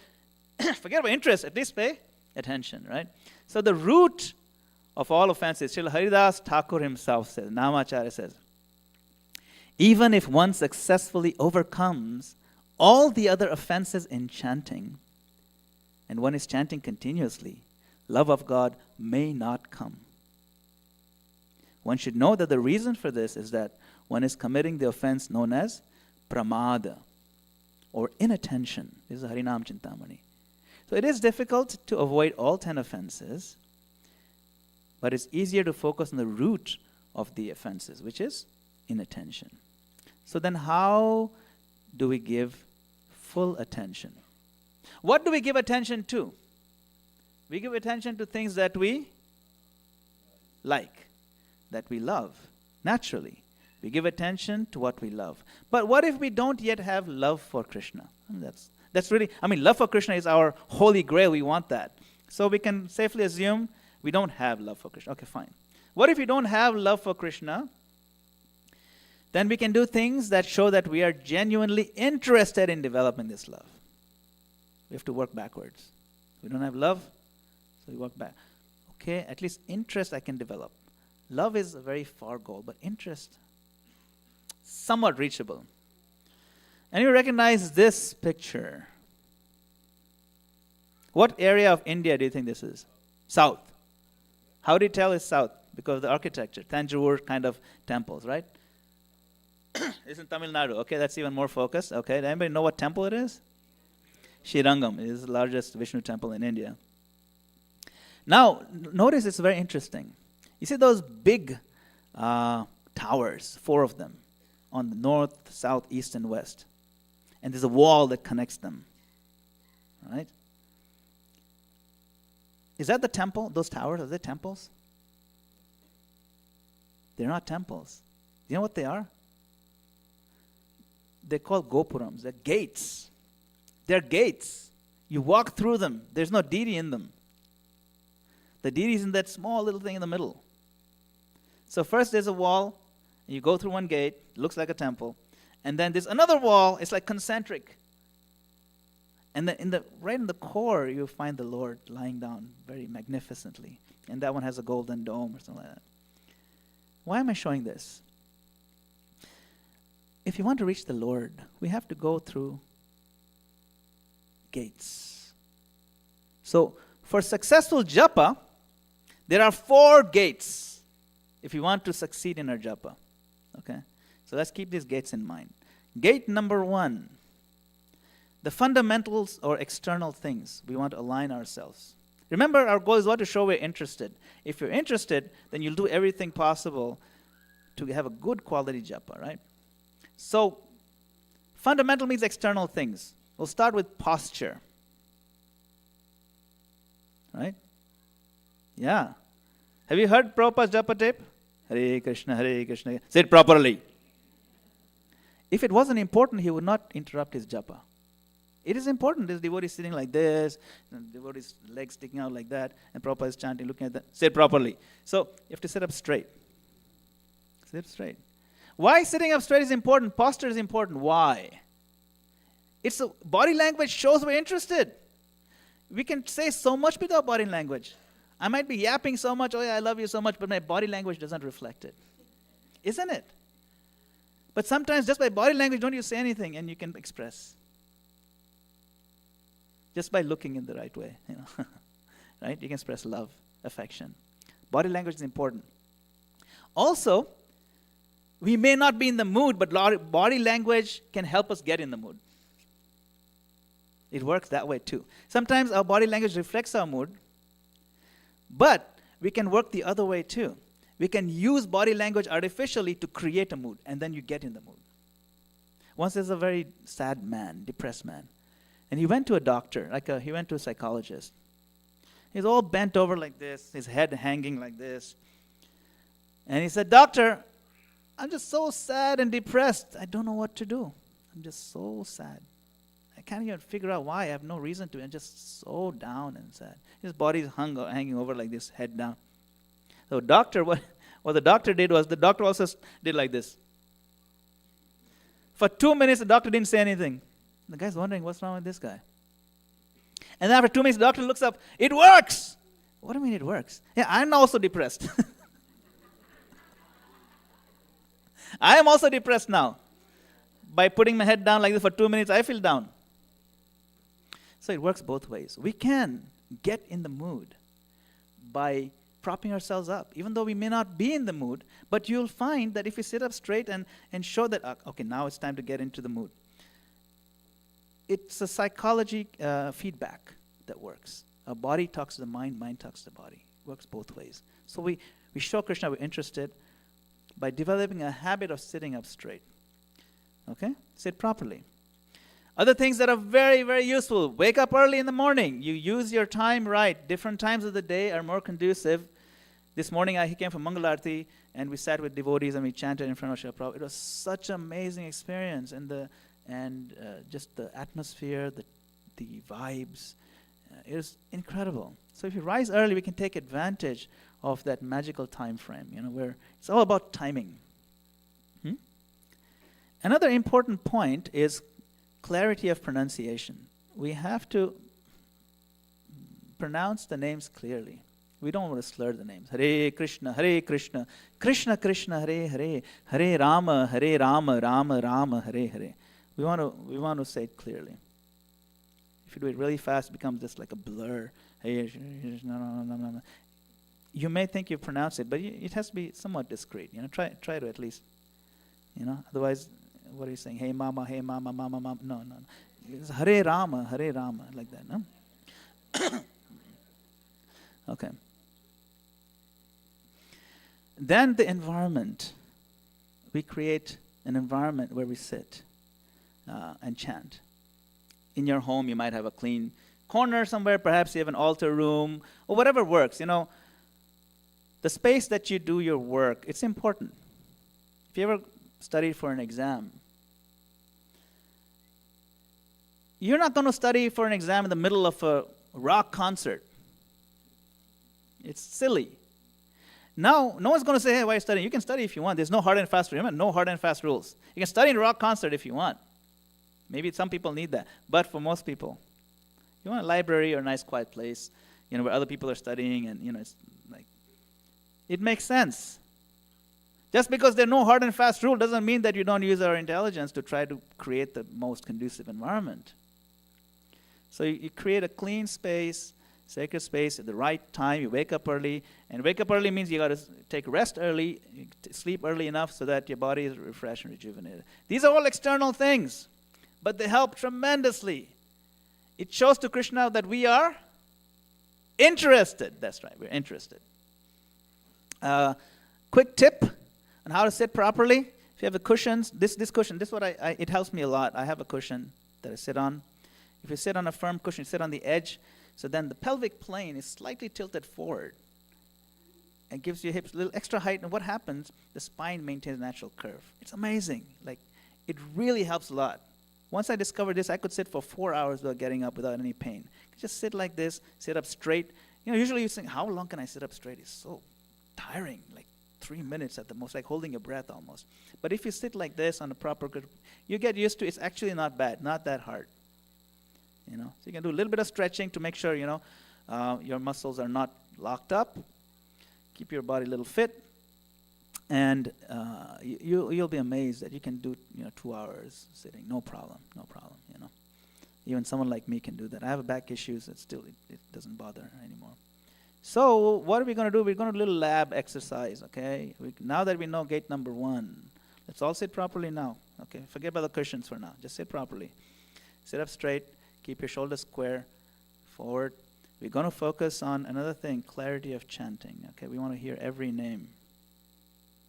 Speaker 5: forget about interest, at least pay attention, right? So the root of all offenses, Srila Haridas Thakur himself says, Namacharya says, even if one successfully overcomes all the other offenses in chanting, and one is chanting continuously, love of God may not come. One should know that the reason for this is that one is committing the offense known as pramada, or inattention. This is Harinam Chintamani. So it is difficult to avoid all 10 offenses, but it's easier to focus on the root of the offenses, which is inattention. So then how do we give full attention? What do we give attention to? We give attention to things that we like, that we love, naturally. We give attention to what we love. But what if we don't yet have love for Krishna? That's really, love for Krishna is our holy grail. We want that. So we can safely assume we don't have love for Krishna. Okay, fine. What if we don't have love for Krishna? Then we can do things that show that we are genuinely interested in developing this love. We have to work backwards. We don't have love, so we work back. Okay, at least interest I can develop. Love is a very far goal, but interest, somewhat reachable. And you recognize this picture. What area of India do you think this is? South. How do you tell it's south? Because of the architecture, Tanjore kind of temples, right? It's in Tamil Nadu. Okay, that's even more focused. Okay, does anybody know what temple it is? Srirangam is the largest Vishnu temple in India. Now, notice it's very interesting. You see those big towers, 4 of them, on the north, south, east, and west. And there's a wall that connects them. Right? Is that the temple? Those towers, are they temples? They're not temples. Do you know what they are? They're called gopurams. They're gates. They're gates. You walk through them. There's no deity in them. The deity is in that small little thing in the middle. So first there's a wall, and you go through one gate, looks like a temple, and then there's another wall, it's like concentric. And right in the core, you find the Lord lying down very magnificently. And that one has a golden dome or something like that. Why am I showing this? If you want to reach the Lord, we have to go through gates. So for successful japa, there are 4 gates if you want to succeed in our japa. Okay? So let's keep these gates in mind. Gate number 1, the fundamentals or external things. We want to align ourselves. Remember, our goal is what? To show we're interested. If you're interested, then you'll do everything possible to have a good quality japa, right? So, fundamental means external things. We'll start with posture. Right? Yeah. Have you heard Prabhupada's japa tape? Hare Krishna, Hare Krishna. Say it properly. If it wasn't important, he would not interrupt his japa. It is important. This devotee is sitting like this, and devotee's legs sticking out like that, and Prabhupada is chanting, looking at that. Say it properly. So you have to sit up straight. Sit straight. Why sitting up straight is important? Posture is important. Why? It's a body language shows we're interested. We can say so much with our body language. I might be yapping so much, oh yeah, I love you so much, but my body language doesn't reflect it. Isn't it? But sometimes just by body language, don't you say anything and you can express. Just by looking in the right way, right? You can express love, affection. Body language is important. Also, we may not be in the mood, but body language can help us get in the mood. It works that way too. Sometimes our body language reflects our mood, but we can work the other way too. We can use body language artificially to create a mood, and then you get in the mood. Once there's a very sad man, depressed man, and he went to a doctor, he went to a psychologist. He's all bent over like this, his head hanging like this. And he said, "Doctor, I'm just so sad and depressed. I don't know what to do. I'm just so sad. I can't even figure out why. I have no reason to. I'm just so down and sad." His body is hanging over like this, head down. So doctor, what the doctor did was, the doctor also did like this. For 2 minutes, the doctor didn't say anything. The guy's wondering, what's wrong with this guy? And then after 2 minutes, the doctor looks up, "It works!" What do you mean it works? Yeah, I'm also depressed. I am also depressed now. By putting my head down like this for 2 minutes, I feel down. So it works both ways. We can get in the mood by propping ourselves up, even though we may not be in the mood. But you'll find that if we sit up straight and show that, okay, now it's time to get into the mood. It's a psychology feedback that works. Our body talks to the mind talks to the body. Works both ways. So we show Krishna we're interested by developing a habit of sitting up straight. Okay? Sit properly. Other things that are very, very useful. Wake up early in the morning. You use your time right. Different times of the day are more conducive. This morning I came from Mangalarti and we sat with devotees and we chanted in front of Srila Prabhupada. It was such an amazing experience, and just the atmosphere, the vibes. It was incredible. So if you rise early, we can take advantage of that magical time frame, where it's all about timing. Another important point is clarity of pronunciation. We have to pronounce the names clearly. We don't want to slur the names. Hare Krishna, Krishna Krishna, Hare Hare, Hare Rama, Rama Rama, Hare Hare. We want to say it clearly. If you do it really fast, it becomes just like a blur. No. You may think you pronounce it, but it has to be somewhat discreet. Try to at least. Otherwise, what are you saying? Hey mama, mama, mama. No. It's Hare Rama, like that. No. Okay. Then the environment. We create an environment where we sit and chant. In your home, you might have a clean corner somewhere. Perhaps you have an altar room or whatever works. The space that you do your work, it's important. If you ever studied for an exam, you're not going to study for an exam in the middle of a rock concert. It's silly. Now, no one's going to say, hey, why are you studying? You can study if you want. There's no hard and fast rules. No hard and fast rules. You can study in a rock concert if you want. Maybe some people need that. But for most people, you want a library or a nice quiet place, where other people are studying, and, it's like, it makes sense. Just because there's no hard and fast rule doesn't mean that you don't use our intelligence to try to create the most conducive environment. So you create a clean space, sacred space at the right time. You wake up early, and wake up early means you got to take rest early, sleep early enough so that your body is refreshed and rejuvenated. These are all external things, but they help tremendously. It shows to Krishna that we are interested. That's right, we're interested. Quick tip on how to sit properly. If you have the cushions, this cushion, it helps me a lot. I have a cushion that I sit on. If you sit on a firm cushion, you sit on the edge, so then the pelvic plane is slightly tilted forward. It gives your hips a little extra height, and what happens? The spine maintains a natural curve. It's amazing. It really helps a lot. Once I discovered this, I could sit for 4 hours without getting up without any pain. Just sit like this, sit up straight. Usually you think, how long can I sit up straight? It's so tiring, 3 minutes at the most, like holding your breath almost. But if you sit like this on a proper, you get used to it. It's actually not bad, not that hard. So you can do a little bit of stretching to make sure, your muscles are not locked up. Keep your body a little fit. And you'll be amazed that you can do 2 hours sitting, no problem. Even someone like me can do that. I have back issues, that still it doesn't bother anymore. So what are we going to do? We're going to do a little lab exercise, okay? Now that we know gate number 1, let's all sit properly now, okay? Forget about the cushions for now. Just sit properly. Sit up straight. Keep your shoulders square, forward. We're going to focus on another thing, clarity of chanting, okay? We want to hear every name,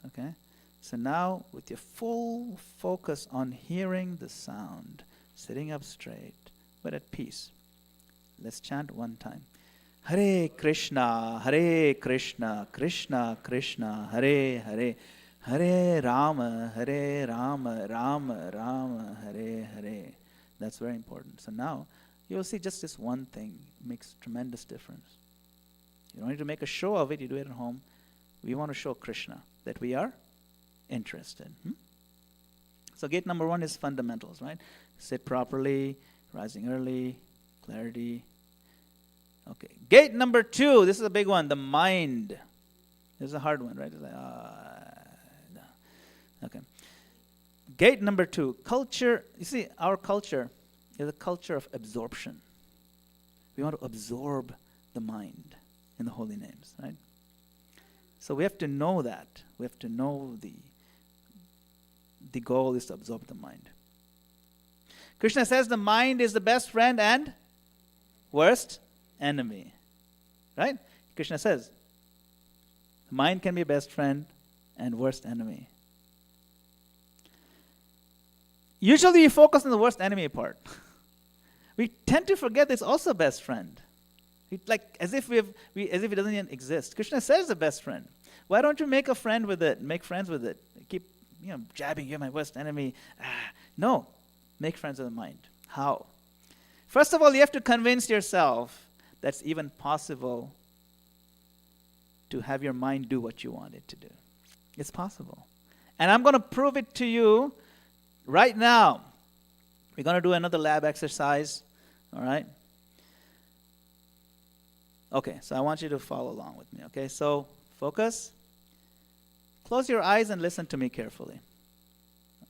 Speaker 5: okay? So now, with your full focus on hearing the sound, sitting up straight, but at peace, let's chant one time. Hare Krishna, Krishna Krishna, Hare Hare, Hare Rama, Rama Rama, Hare Hare. That's very important. So now, you'll see just this one thing makes tremendous difference. You don't need to make a show of it. You do it at home. We want to show Krishna that we are interested. So gate number 1 is fundamentals, right? Sit properly, rising early, clarity. Okay. Gate number 2, this is a big one, the mind. This is a hard one, right? It's like, no. Okay. Gate number 2, culture. You see, our culture is a culture of absorption. We want to absorb the mind in the holy names, right? So we have to know that. We have to know the goal is to absorb the mind. Krishna says the mind is the best friend and worst enemy. Right? Krishna says the mind can be best friend and worst enemy. Usually we focus on the worst enemy part. We tend to forget it's also best friend. Like as if it doesn't even exist. Krishna says the best friend. Why don't you make a friend with it? Make friends with it. Keep jabbing, you're my worst enemy. No. Make friends with the mind. How? First of all, you have to convince yourself that's even possible to have your mind do what you want it to do. It's possible. And I'm going to prove it to you right now. We're going to do another lab exercise. All right? Okay, so I want you to follow along with me. Okay, so focus. Close your eyes and listen to me carefully.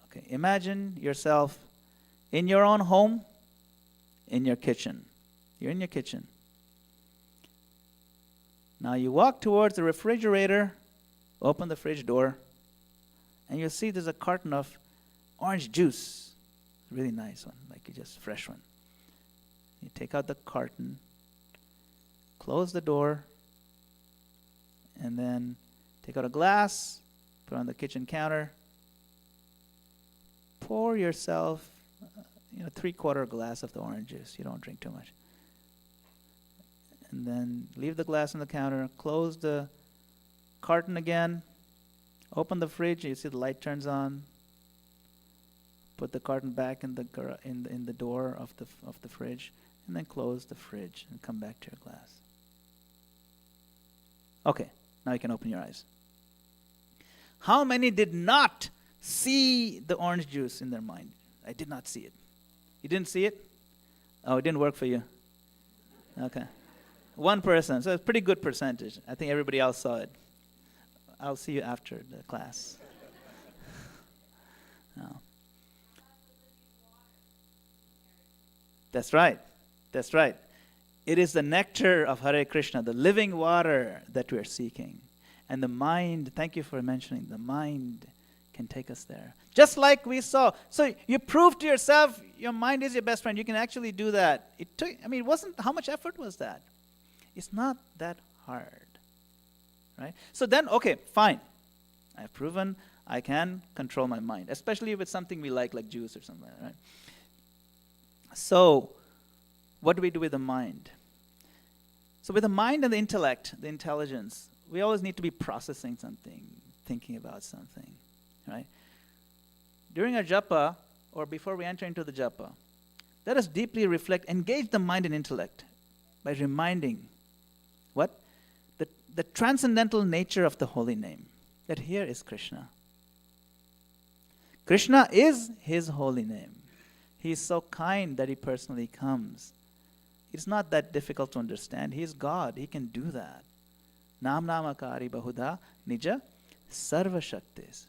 Speaker 5: Okay, imagine yourself in your own home, in your kitchen. You're in your kitchen. Now you walk towards the refrigerator, open the fridge door, and you'll see there's a carton of orange juice. Really nice one, like just fresh one. You take out the carton, close the door, and then take out a glass, put it on the kitchen counter, pour yourself 3/4 glass of the orange juice. You don't drink too much. And then leave the glass on the counter, close the carton again, open the fridge, you see the light turns on, put the carton back in the door of the fridge, and then close the fridge and come back to your glass. Okay, now you can open your eyes. How many did not see the orange juice in their mind? I did not see it. You didn't see it? Oh, it didn't work for you. Okay. One person, so it's a pretty good percentage. I think everybody else saw it. I'll see you after the class. No. That's right. That's right. It is the nectar of Hare Krishna, the living water that we are seeking. And the mind, thank you for mentioning, the mind can take us there. Just like we saw. So you prove to yourself your mind is your best friend. You can actually do that. It wasn't, how much effort was that? It's not that hard. Right? So then, okay, fine. I've proven I can control my mind, especially with something we like juice or something, right? So, what do we do with the mind? So with the mind and the intellect, the intelligence, we always need to be processing something, thinking about something, right? During our japa, or before we enter into the japa, let us deeply reflect, engage the mind and intellect by reminding what? The transcendental nature of the holy name, that here is Krishna. Krishna is his holy name. He is so kind that he personally comes. It's not that difficult to understand. He is God. He can do that. Nam namakari bahuda nija sarva shaktis.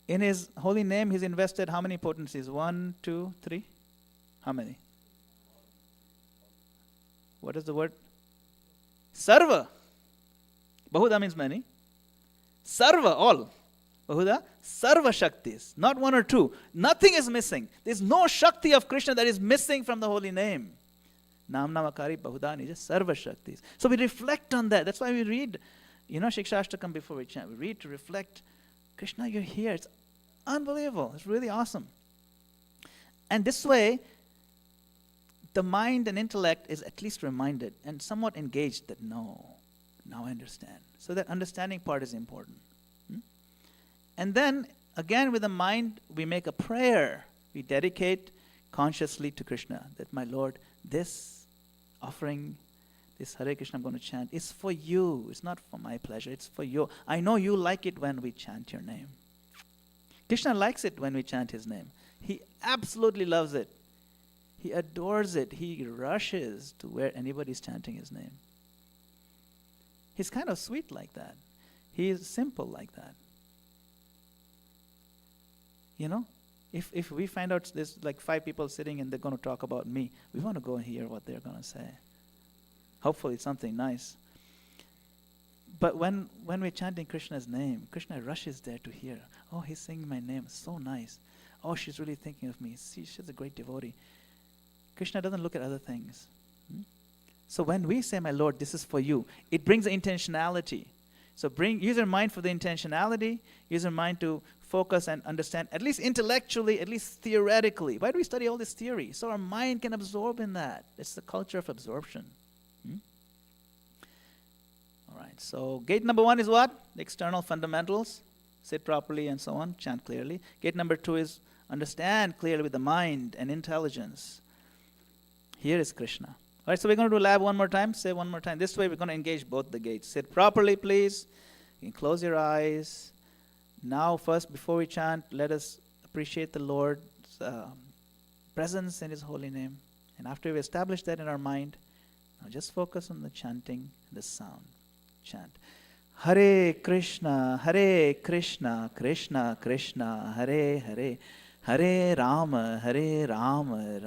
Speaker 5: In his holy name, he's invested how many potencies? 1, 2, 3? How many? What is the word? Sarva. Bahuda means many. Sarva, all. Bahuda, sarva shaktis. Not 1 or 2. Nothing is missing. There's no shakti of Krishna that is missing from the holy name. Nam namakari bahuda nija sarva shaktis. So we reflect on that. That's why we read, Shikshashtakam before we chant. We read to reflect, Krishna, you're here. It's unbelievable. It's really awesome. And this way, the mind and intellect is at least reminded and somewhat engaged that now I understand. So that understanding part is important. And then, again with the mind, we make a prayer. We dedicate consciously to Krishna that, my Lord, this offering, this Hare Krishna I'm going to chant, is for you. It's not for my pleasure. It's for you. I know you like it when we chant your name. Krishna likes it when we chant his name. He absolutely loves it. He adores it. He rushes to where anybody's chanting his name. He's kind of sweet like that. He is simple like that. If we find out there's like 5 people sitting and they're going to talk about me, we want to go and hear what they're going to say. Hopefully it's something nice. But when we're chanting Krishna's name, Krishna rushes there to hear. Oh, he's singing my name. So nice. Oh, she's really thinking of me. See, she's a great devotee. Krishna doesn't look at other things. So when we say, my Lord, this is for you, it brings intentionality. So use your mind for the intentionality. Use your mind to focus and understand, at least intellectually, at least theoretically. Why do we study all this theory? So our mind can absorb in that. It's the culture of absorption. All right, so gate number 1 is what? The external fundamentals. Sit properly and so on. Chant clearly. Gate number 2 is understand clearly with the mind and intelligence. Here is Krishna. All right, so we're going to do lab one more time. Say one more time. This way we're going to engage both the gates. Sit properly, please. You can close your eyes. Now, first, before we chant, let us appreciate the Lord's presence in His holy name. And after we've established that in our mind, now just focus on the chanting, the sound. Chant. Hare Krishna, Krishna Krishna, Hare Hare. Hare Rama, Rama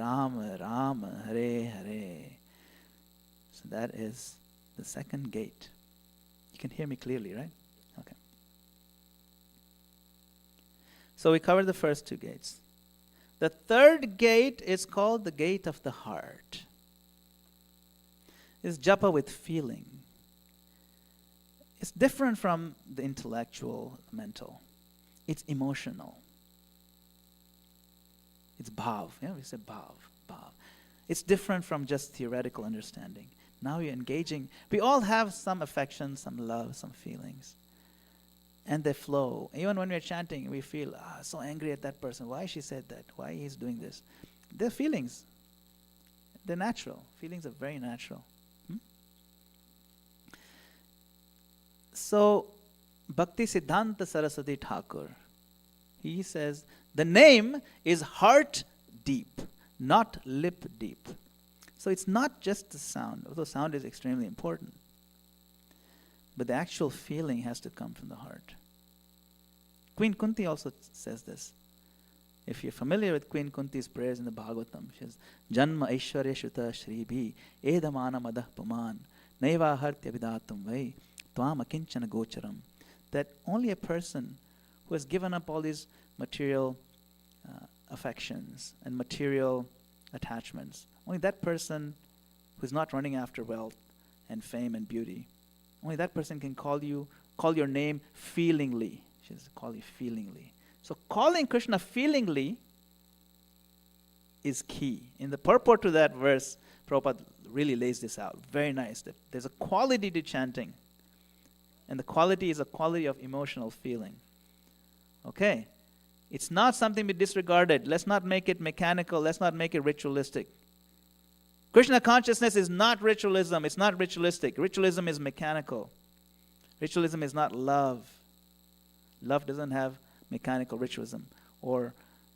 Speaker 5: Rama, Hare Hare. So that is the second gate. You can hear me clearly, right? Okay. So we covered the first 2 gates. The third gate is called the gate of the heart. It's japa with feeling. It's different from the intellectual, mental. It's emotional. It's bhav. Yeah, we say bhav. It's different from just theoretical understanding. Now you're engaging. We all have some affection, some love, some feelings. And they flow. Even when we're chanting, we feel so angry at that person. Why she said that? Why he's doing this? They're feelings. They're natural. Feelings are very natural. So, Bhakti Siddhanta Saraswati Thakur, he says, the name is heart deep, not lip deep. So it's not just the sound, although sound is extremely important. But the actual feeling has to come from the heart. Queen Kunti also says this. If you're familiar with Queen Kunti's prayers in the Bhagavatam, she says, Janma Aishwarya Shuta Shribhi Edamana Madah Puman Naiva Hartya Vidatum Vai Tvam Akinchana Gocharam. That only a person who has given up all these material affections and material attachments, only that person who's not running after wealth and fame and beauty, only that person can call your name feelingly. She says, call you feelingly. So calling Krishna feelingly is key. In the purport to that verse, Prabhupada really lays this out. Very nice. That there's a quality to chanting. And the quality is a quality of emotional feeling. Okay? It's not something to be disregarded. Let's not make it mechanical. Let's not make it ritualistic. Krishna consciousness is not ritualism. It's not ritualistic. Ritualism is mechanical. Ritualism is not love. Love doesn't have mechanical ritualism or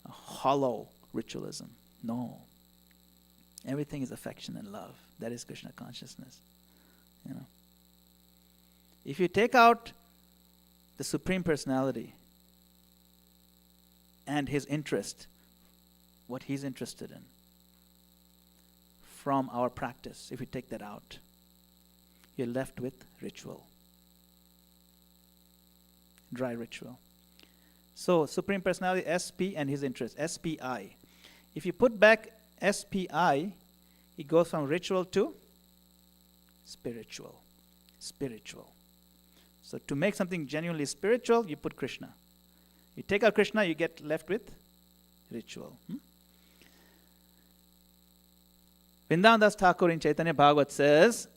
Speaker 5: a hollow ritualism. No. Everything is affection and love. That is Krishna consciousness. You know. If you take out the Supreme Personality and His interest, what He's interested in, from our practice, if you take that out, you're left with ritual. Dry ritual. So, Supreme Personality, SP, and His interest, SPI. If you put back SPI, it goes from ritual to spiritual. Spiritual. So to make something genuinely spiritual, you put Krishna. You take out Krishna, you get left with ritual. Vrindavan Das Thakur in Chaitanya Bhagavat says,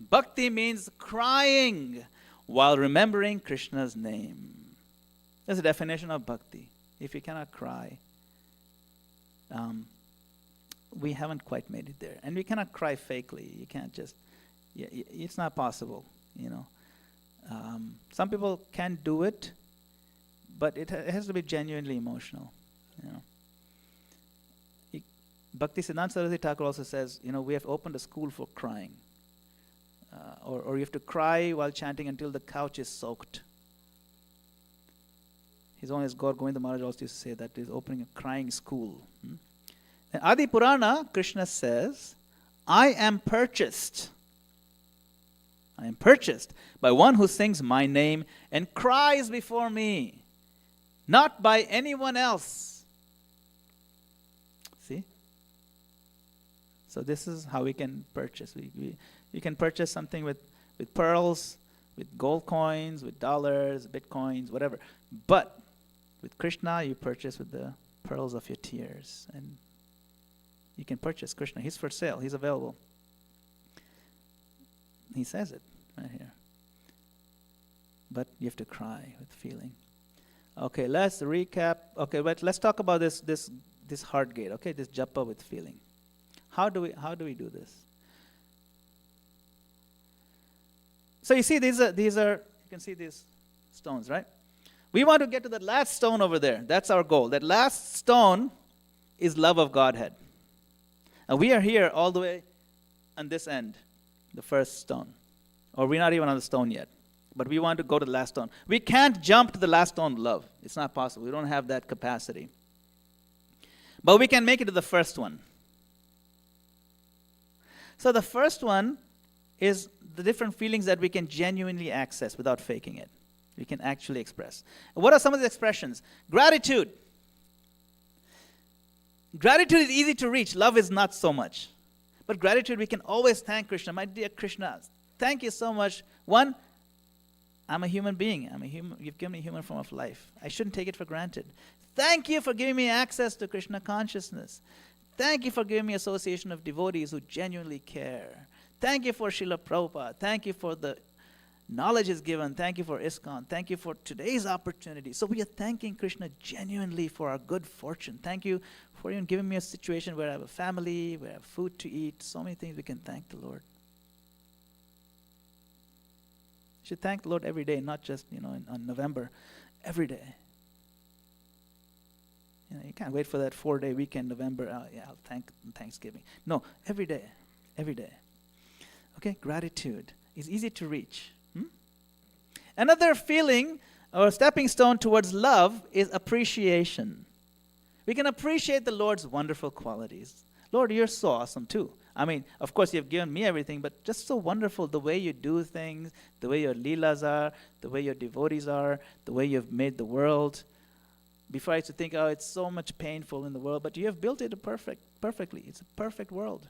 Speaker 5: Bhakti means crying while remembering Krishna's name. That's the definition of bhakti. If you cannot cry, we haven't quite made it there. And we cannot cry fakely. You can't just, it's not possible, you know. Some people can do it, but it has to be genuinely emotional, you know. Bhakti Siddhanta Saraswati Thakur also says, you know, we have opened a school for crying. Or you have to cry while chanting until the couch is soaked. His Holiness Gaur Govinda Maharaj also used to say that he's opening a crying school. In Adi Purana, Krishna says, I am purchased. I am purchased by one who sings my name and cries before me, not by anyone else. See? So this is how we can purchase. You can purchase something with pearls, with gold coins, with dollars, bitcoins, whatever. But with Krishna, you purchase with the pearls of your tears. And you can purchase Krishna. He's for sale. He's available. He says it right here. But you have to cry with feeling. Okay, let's recap. Okay, but let's talk about this heart gate. Okay, this japa with feeling. How do we do this? So you see, these are you can see these stones, right? We want to get to the last stone over there. That's our goal. That last stone is love of Godhead. And we are here all the way on this end, the first stone. Or we're not even on the stone yet. But we want to go to the last stone. We can't jump to the last stone, love. It's not possible. We don't have that capacity. But we can make it to the first one. So the first one is the different feelings that we can genuinely access without faking it. We can actually express. What are some of the expressions? Gratitude. Gratitude is easy to reach. Love is not so much. But gratitude, we can always thank Krishna. My dear Krishna, thank you so much. One, I'm a human being. I'm a human. You've given me a human form of life. I shouldn't take it for granted. Thank you for giving me access to Krishna consciousness. Thank you for giving me association of devotees who genuinely care. Thank you for Srila Prabhupada. Thank you for the knowledge is given. Thank you for ISKCON. Thank you for today's opportunity. So we are thanking Krishna genuinely for our good fortune. Thank you for even giving me a situation where I have a family, where I have food to eat. So many things we can thank the Lord. You should thank the Lord every day, not just, on November. Every day. You can't wait for that 4-day weekend, November. I'll thank Thanksgiving. No, every day. Every day. Okay, gratitude is easy to reach. Another feeling or stepping stone towards love is appreciation. We can appreciate the Lord's wonderful qualities. Lord, you're so awesome too. I mean, of course, you've given me everything, but just so wonderful the way you do things, the way your leelas are, the way your devotees are, the way you've made the world. Before I used to think, it's so much painful in the world, but you have built it perfectly. It's a perfect world.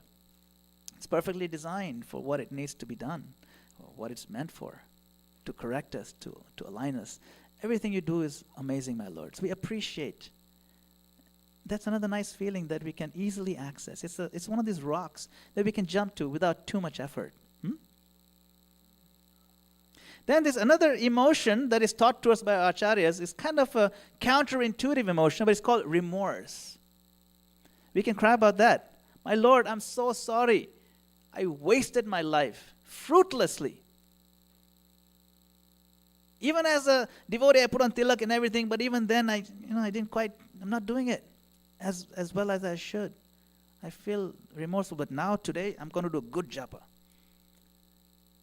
Speaker 5: It's perfectly designed for what it needs to be done, or what it's meant for, to correct us, to align us. Everything you do is amazing, my Lord. So we appreciate. That's another nice feeling that we can easily access. It's one of these rocks that we can jump to without too much effort. Then there's another emotion that is taught to us by our acharyas. It's kind of a counterintuitive emotion, but it's called remorse. We can cry about that. My Lord, I'm so sorry. I wasted my life fruitlessly. Even as a devotee, I put on tilak and everything, but even then, I'm not doing it as well as I should. I feel remorseful, but now, today, I'm going to do a good japa.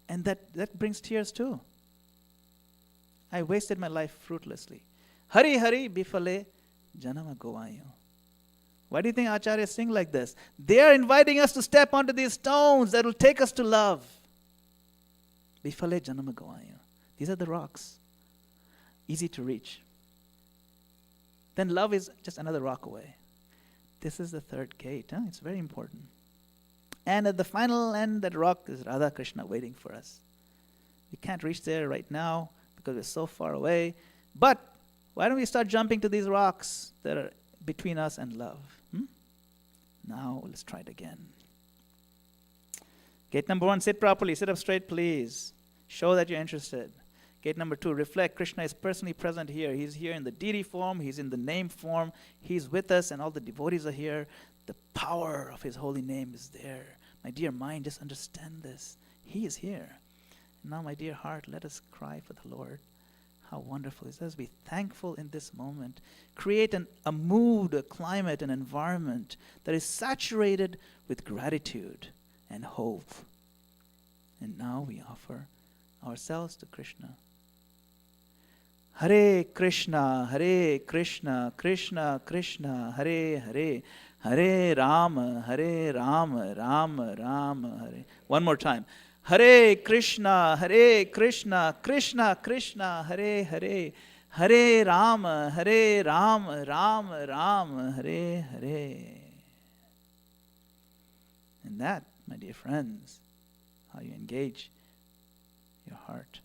Speaker 5: And that brings tears too. I wasted my life fruitlessly. Hari Hari Bifale Janama Govayo. Why do you think acharyas sing like this? They are inviting us to step onto these stones that will take us to love. Bifale Janama Govayo. These are the rocks. Easy to reach. Then love is just another rock away. This is the third gate. It's very important. And at the final end, that rock is Radha Krishna waiting for us. We can't reach there right now because we're so far away. But why don't we start jumping to these rocks that are between us and love? Now let's try it again. Gate number 1, sit properly. Sit up straight, please. Show that you're interested. Gate number 2, reflect. Krishna is personally present here. He's here in the deity form. He's in the name form. He's with us, and all the devotees are here. The power of his holy name is there. My dear mind, just understand this. He is here. Now, my dear heart, let us cry for the Lord. How wonderful it is. Let us be thankful in this moment. Create a mood, a climate, an environment that is saturated with gratitude and hope. And now we offer ourselves to Krishna. Hare Krishna, Krishna Krishna, Hare Hare, Hare Rama, Rama Rama, Hare. One more time. Hare Krishna, Krishna Krishna, Hare Hare, Hare Rama, Rama Rama, Hare Hare. And that, my dear friends, how you engage your heart.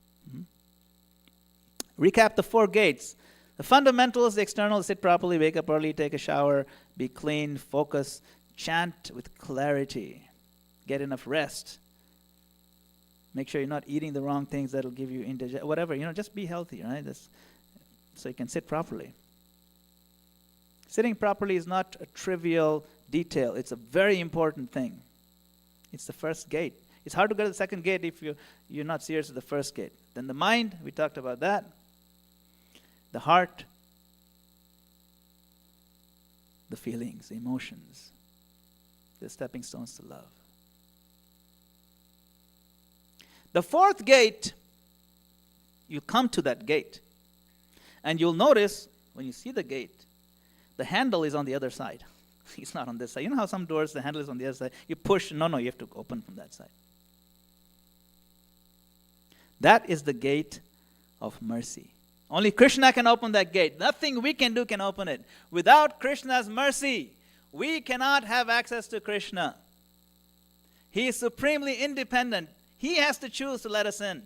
Speaker 5: Recap the 4 gates. The fundamentals, the external: sit properly, wake up early, take a shower, be clean, focus, chant with clarity, get enough rest. Make sure you're not eating the wrong things that'll give you indigestion, whatever, just be healthy, right? So you can sit properly. Sitting properly is not a trivial detail. It's a very important thing. It's the first gate. It's hard to go to the second gate if you're not serious with the first gate. Then the mind, we talked about that. The heart, the feelings, the emotions, the stepping stones to love. The 4th gate, you come to that gate, and you'll notice when you see the gate, the handle is on the other side. It's not on this side. You know how some doors, the handle is on the other side? You push, no, you have to open from that side. That is the gate of mercy. Only Krishna can open that gate. Nothing we can do can open it. Without Krishna's mercy, we cannot have access to Krishna. He is supremely independent. He has to choose to let us in.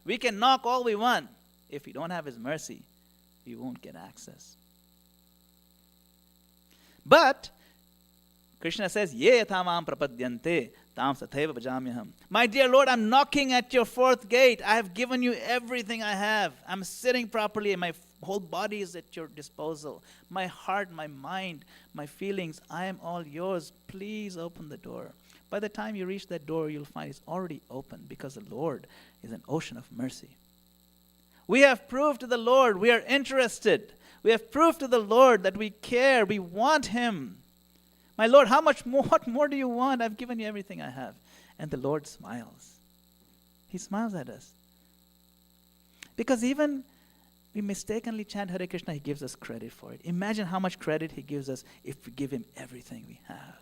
Speaker 5: We can knock all we want. If we don't have His mercy, we won't get access. But Krishna says, Ye thamam prapadyante tam sathaiva bhajamyaham. My dear Lord, I'm knocking at your 4th gate. I have given you everything I have. I'm sitting properly and my whole body is at your disposal. My heart, my mind, my feelings, I am all yours. Please open the door. By the time you reach that door, you'll find it's already open because the Lord is an ocean of mercy. We have proved to the Lord we are interested. We have proved to the Lord that we care. We want Him. My Lord, how much more? What more do you want? I've given you everything I have. And the Lord smiles. He smiles at us. Because even we mistakenly chant Hare Krishna, He gives us credit for it. Imagine how much credit He gives us if we give Him everything we have.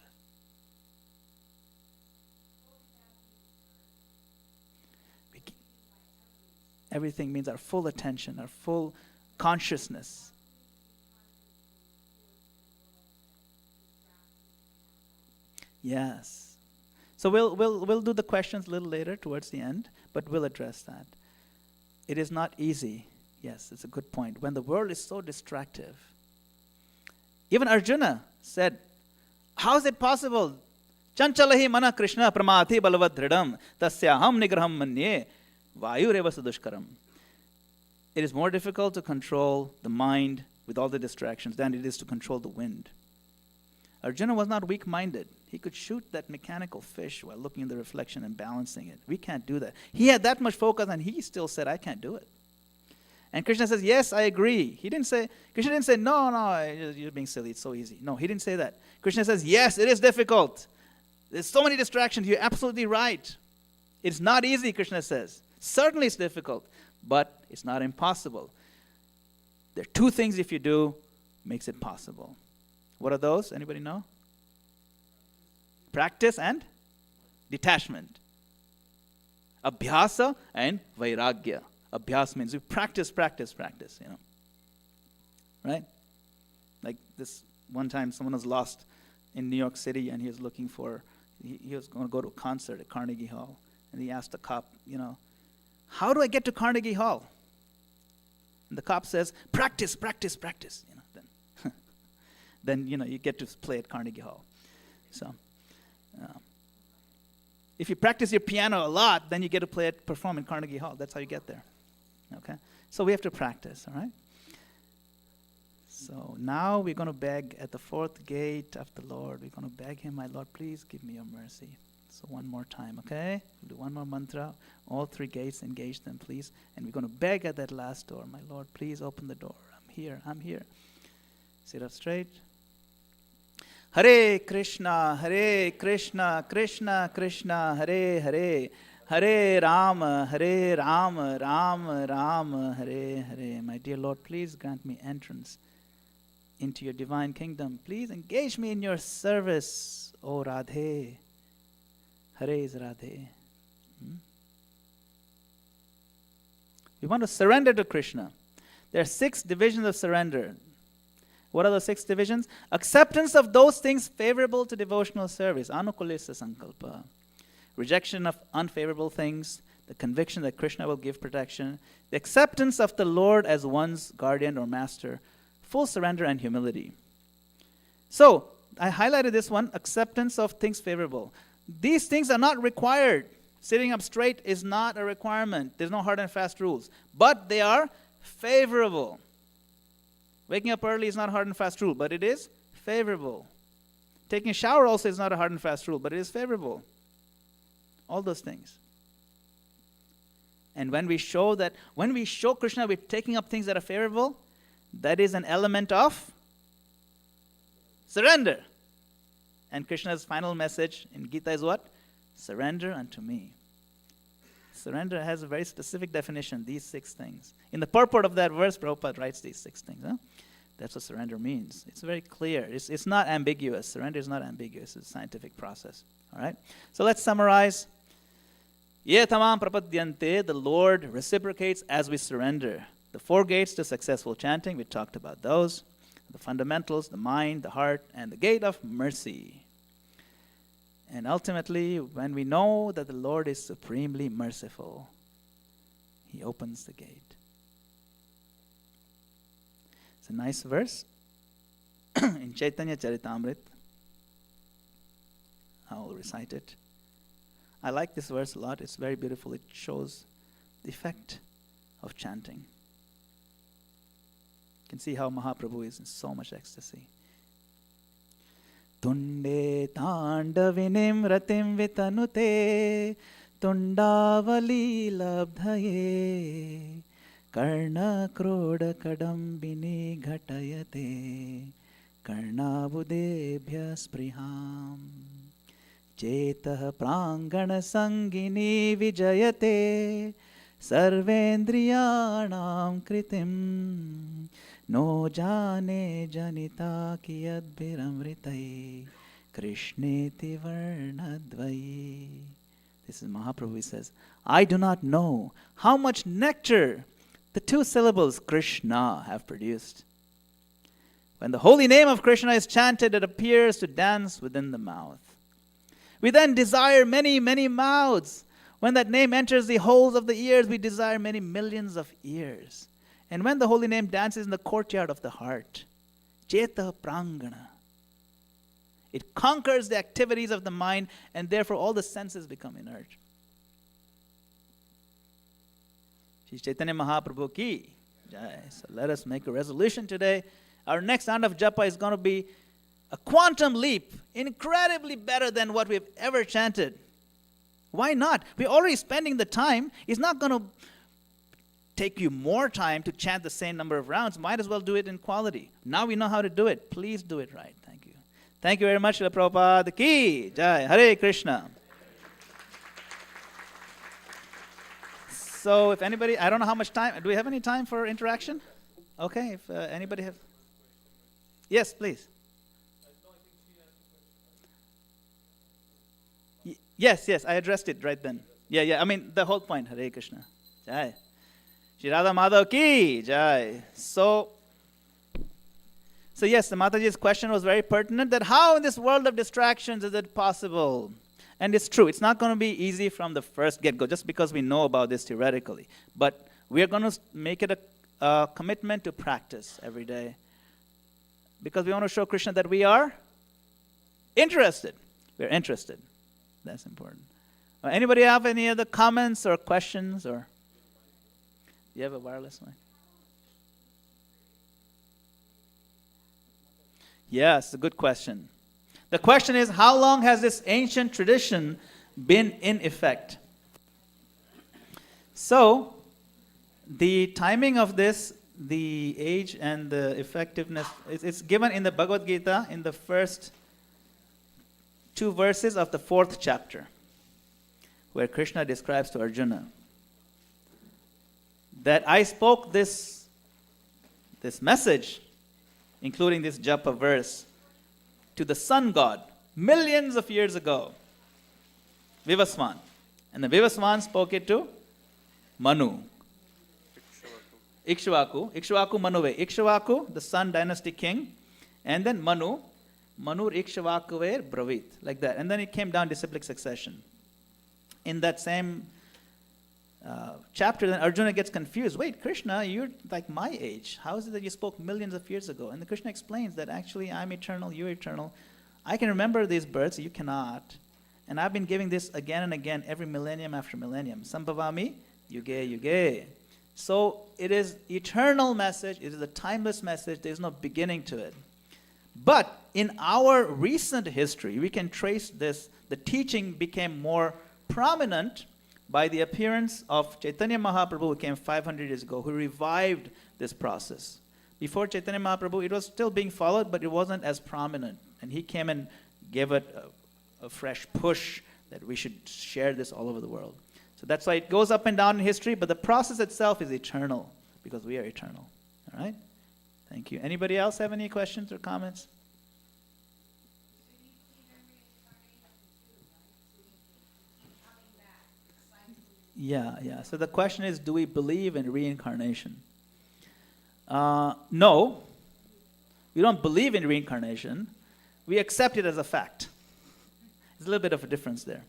Speaker 5: Everything means our full attention, our full consciousness. Yes. So we'll do the questions a little later towards the end, but we'll address that. It is not easy. Yes, it's a good point. When the world is so distractive. Even Arjuna said, how is it possible? Chanchalahi mana Krishna pramati balavad dhridam tasyaham nigraham manye vayureva sudushkaram. It is more difficult to control the mind with all the distractions than it is to control the wind. Arjuna was not weak-minded. He could shoot that mechanical fish while looking in the reflection and balancing it. We can't do that. He had that much focus and he still said, I can't do it. And Krishna says, yes, I agree. Krishna didn't say, no, you're being silly, it's so easy. No, he didn't say that. Krishna says, yes, it is difficult. There's so many distractions, you're absolutely right. It's not easy, Krishna says. Certainly it's difficult, but it's not impossible. There are 2 things if you do, makes it possible. What are those? Anybody know? Practice and detachment. Abhyasa and vairagya. Abhyas means you practice, Right? Like this one time someone was lost in New York City and he was looking for, he was going to go to a concert at Carnegie Hall. And he asked the cop, how do I get to Carnegie Hall? And the cop says, practice. Then you get to play at Carnegie Hall. So, if you practice your piano a lot, then you get to perform in Carnegie Hall. That's how you get there. Okay? So we have to practice, all right? So now we're going to beg at the 4th gate of the Lord. We're going to beg Him, my Lord, please give me your mercy. So one more time, okay? We'll do one more mantra. All 3 gates, engage them, please. And we're going to beg at that last door. My Lord, please open the door. I'm here. Sit up straight. Hare Krishna, Krishna Krishna, Hare Hare, Hare Rama, Rama Rama, Hare Hare. My dear Lord, please grant me entrance into your divine kingdom. Please engage me in your service, O Radhe. Hare is Radhe. We want to surrender to Krishna. There are 6 divisions of surrender. What are the 6 divisions? Acceptance of those things favorable to devotional service. Anukulesa sankalpa. Rejection of unfavorable things. The conviction that Krishna will give protection. The acceptance of the Lord as one's guardian or master. Full surrender and humility. So, I highlighted this one, acceptance of things favorable. These things are not required. Sitting up straight is not a requirement. There's no hard and fast rules. But they are favorable. Waking up early is not a hard and fast rule, but it is favorable. Taking a shower also is not a hard and fast rule, but it is favorable. All those things. And when we show Krishna we're taking up things that are favorable, that is an element of surrender. And Krishna's final message in Gita is what? Surrender unto me. Surrender has a very specific definition, these 6 things. In the purport of that verse, Prabhupada writes these 6 things. Huh? That's what surrender means. It's very clear. It's not ambiguous. Surrender is not ambiguous. It's a scientific process. All right? So let's summarize. Ye tamam prapadyante, the Lord reciprocates as we surrender. The 4 gates to successful chanting, we talked about those. The fundamentals, the mind, the heart, and the gate of mercy. And ultimately, when we know that the Lord is supremely merciful, He opens the gate. It's a nice verse in Chaitanya Charitamrita. I will recite it. I like this verse a lot. It's very beautiful. It shows the effect of chanting. You can see how Mahaprabhu is in so much ecstasy. Tunde tandavinim ratim vitanute tundavali labdhaye karna kroda kadambini ghatayate karnabudebhya spriham chetah prangana sangini vijayate sarvendriyanam kritim no jane janita kiyadbhiramritai krishneti varnadvai. This is Mahaprabhu. He says, I do not know how much nectar the 2 syllables Krishna have produced. When the holy name of Krishna is chanted, it appears to dance within the mouth. We then desire many, many mouths. When that name enters the holes of the ears, we desire many millions of ears. And when the holy name dances in the courtyard of the heart, Cheta Prangana, it conquers the activities of the mind, and therefore all the senses become inert. Shri Chaitanya Mahaprabhu ki jai. So let us make a resolution today. Our next round of japa is going to be a quantum leap, incredibly better than what we've ever chanted. Why not? We're already spending the time. It's not going to take you more time to chant the same number of rounds. Might as well do it in quality. Now we know how to do it. Please do it right. Thank you. Thank you very much, Srila Prabhupada ki jai. Hare Krishna. So if anybody, I don't know how much time, do we have any time for interaction? Okay, if anybody have. Yes, please. Yes, I addressed it right then. Yeah, I mean the whole point. Hare Krishna. Jai. Shri Radha Madhav ki jai. So yes, the Mataji's question was very pertinent, that how in this world of distractions is it possible? And it's true, it's not going to be easy from the first get-go, just because we know about this theoretically. But we are going to make it a commitment to practice every day. Because we want to show Krishna that we are interested. We're interested. That's important. Anybody have any other comments or questions? Or you have a wireless mic? Yes, a good question. The question is, how long has this ancient tradition been in effect? So, the timing of this, the age and the effectiveness, it's given in the Bhagavad Gita in the first 2 verses of the 4th chapter, where Krishna describes to Arjuna that I spoke this message, including this japa verse, to the sun god millions of years ago, Vivaswan. And the Vivaswan spoke it to Manu. Ikshvaku Manuve. Ikshvaku, the son dynasty king, and then Manur Ikshvakuver Bravit, like that. And then it came down disciplic succession. In that same chapter, then Arjuna gets confused. Wait, Krishna, you're like my age. How is it that you spoke millions of years ago? And the Krishna explains that actually I'm eternal, you're eternal. I can remember these births, you cannot. And I've been giving this again and again every millennium after millennium. Sambhavami yuge yuge. So it is eternal message, it is a timeless message, there is no beginning to it. But in our recent history, we can trace this, the teaching became more prominent by the appearance of Chaitanya Mahaprabhu, who came 500 years ago, who revived this process. Before Chaitanya Mahaprabhu, it was still being followed, but it wasn't as prominent. And he came and gave it a fresh push that we should share this all over the world. So that's why it goes up and down in history, but the process itself is eternal, because we are eternal. All right? Thank you. Anybody else have any questions or comments? Yeah. So the question is, do we believe in reincarnation? No. We don't believe in reincarnation. We accept it as a fact. There's a little bit of a difference there.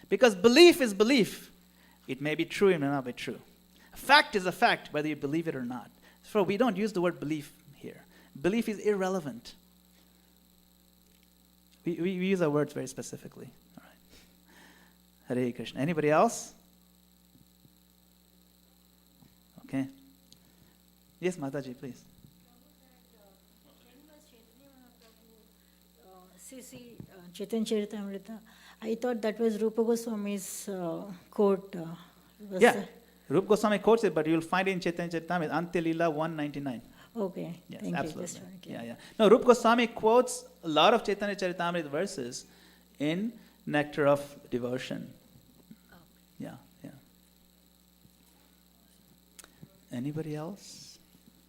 Speaker 5: Because belief is belief. It may be true, it may not be true. A fact is a fact, whether you believe it or not. So we don't use the word belief here. Belief is irrelevant. We use our words very specifically. All right. Hare Krishna. Anybody else? Okay. Yes, Mataji, please.
Speaker 6: Chaitanya Charitamrita. I thought that was Rupa Goswami's quote.
Speaker 5: Yeah, Rupa Goswami quotes it, but you'll find it in Chaitanya Charitamrita, Antilila 199.
Speaker 6: Okay,
Speaker 5: Yes,
Speaker 6: thank
Speaker 5: absolutely.
Speaker 6: you.
Speaker 5: Yeah. No, Rupa Goswami quotes a lot of Chaitanya Charitamrita verses in Nectar of Devotion. Yeah. Anybody else?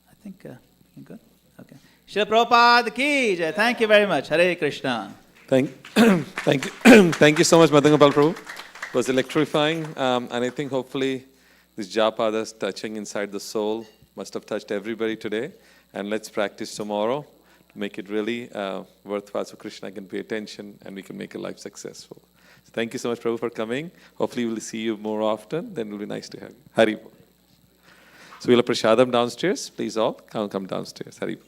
Speaker 5: I think you're good. Okay. Srila Prabhupada ki jai. Thank you very much. Hare Krishna.
Speaker 2: Thank you so much, Madan Gopal Prabhu. It was electrifying, and I think hopefully this Japadas touching inside the soul must have touched everybody today. And let's practice tomorrow to make it really worthwhile so Krishna can pay attention and we can make a life successful. So thank you so much, Prabhu, for coming. Hopefully we'll see you more often. Then it'll be nice to have you. Hari Bol. So we'll have prasadam downstairs. Please all come downstairs. Hari Bol.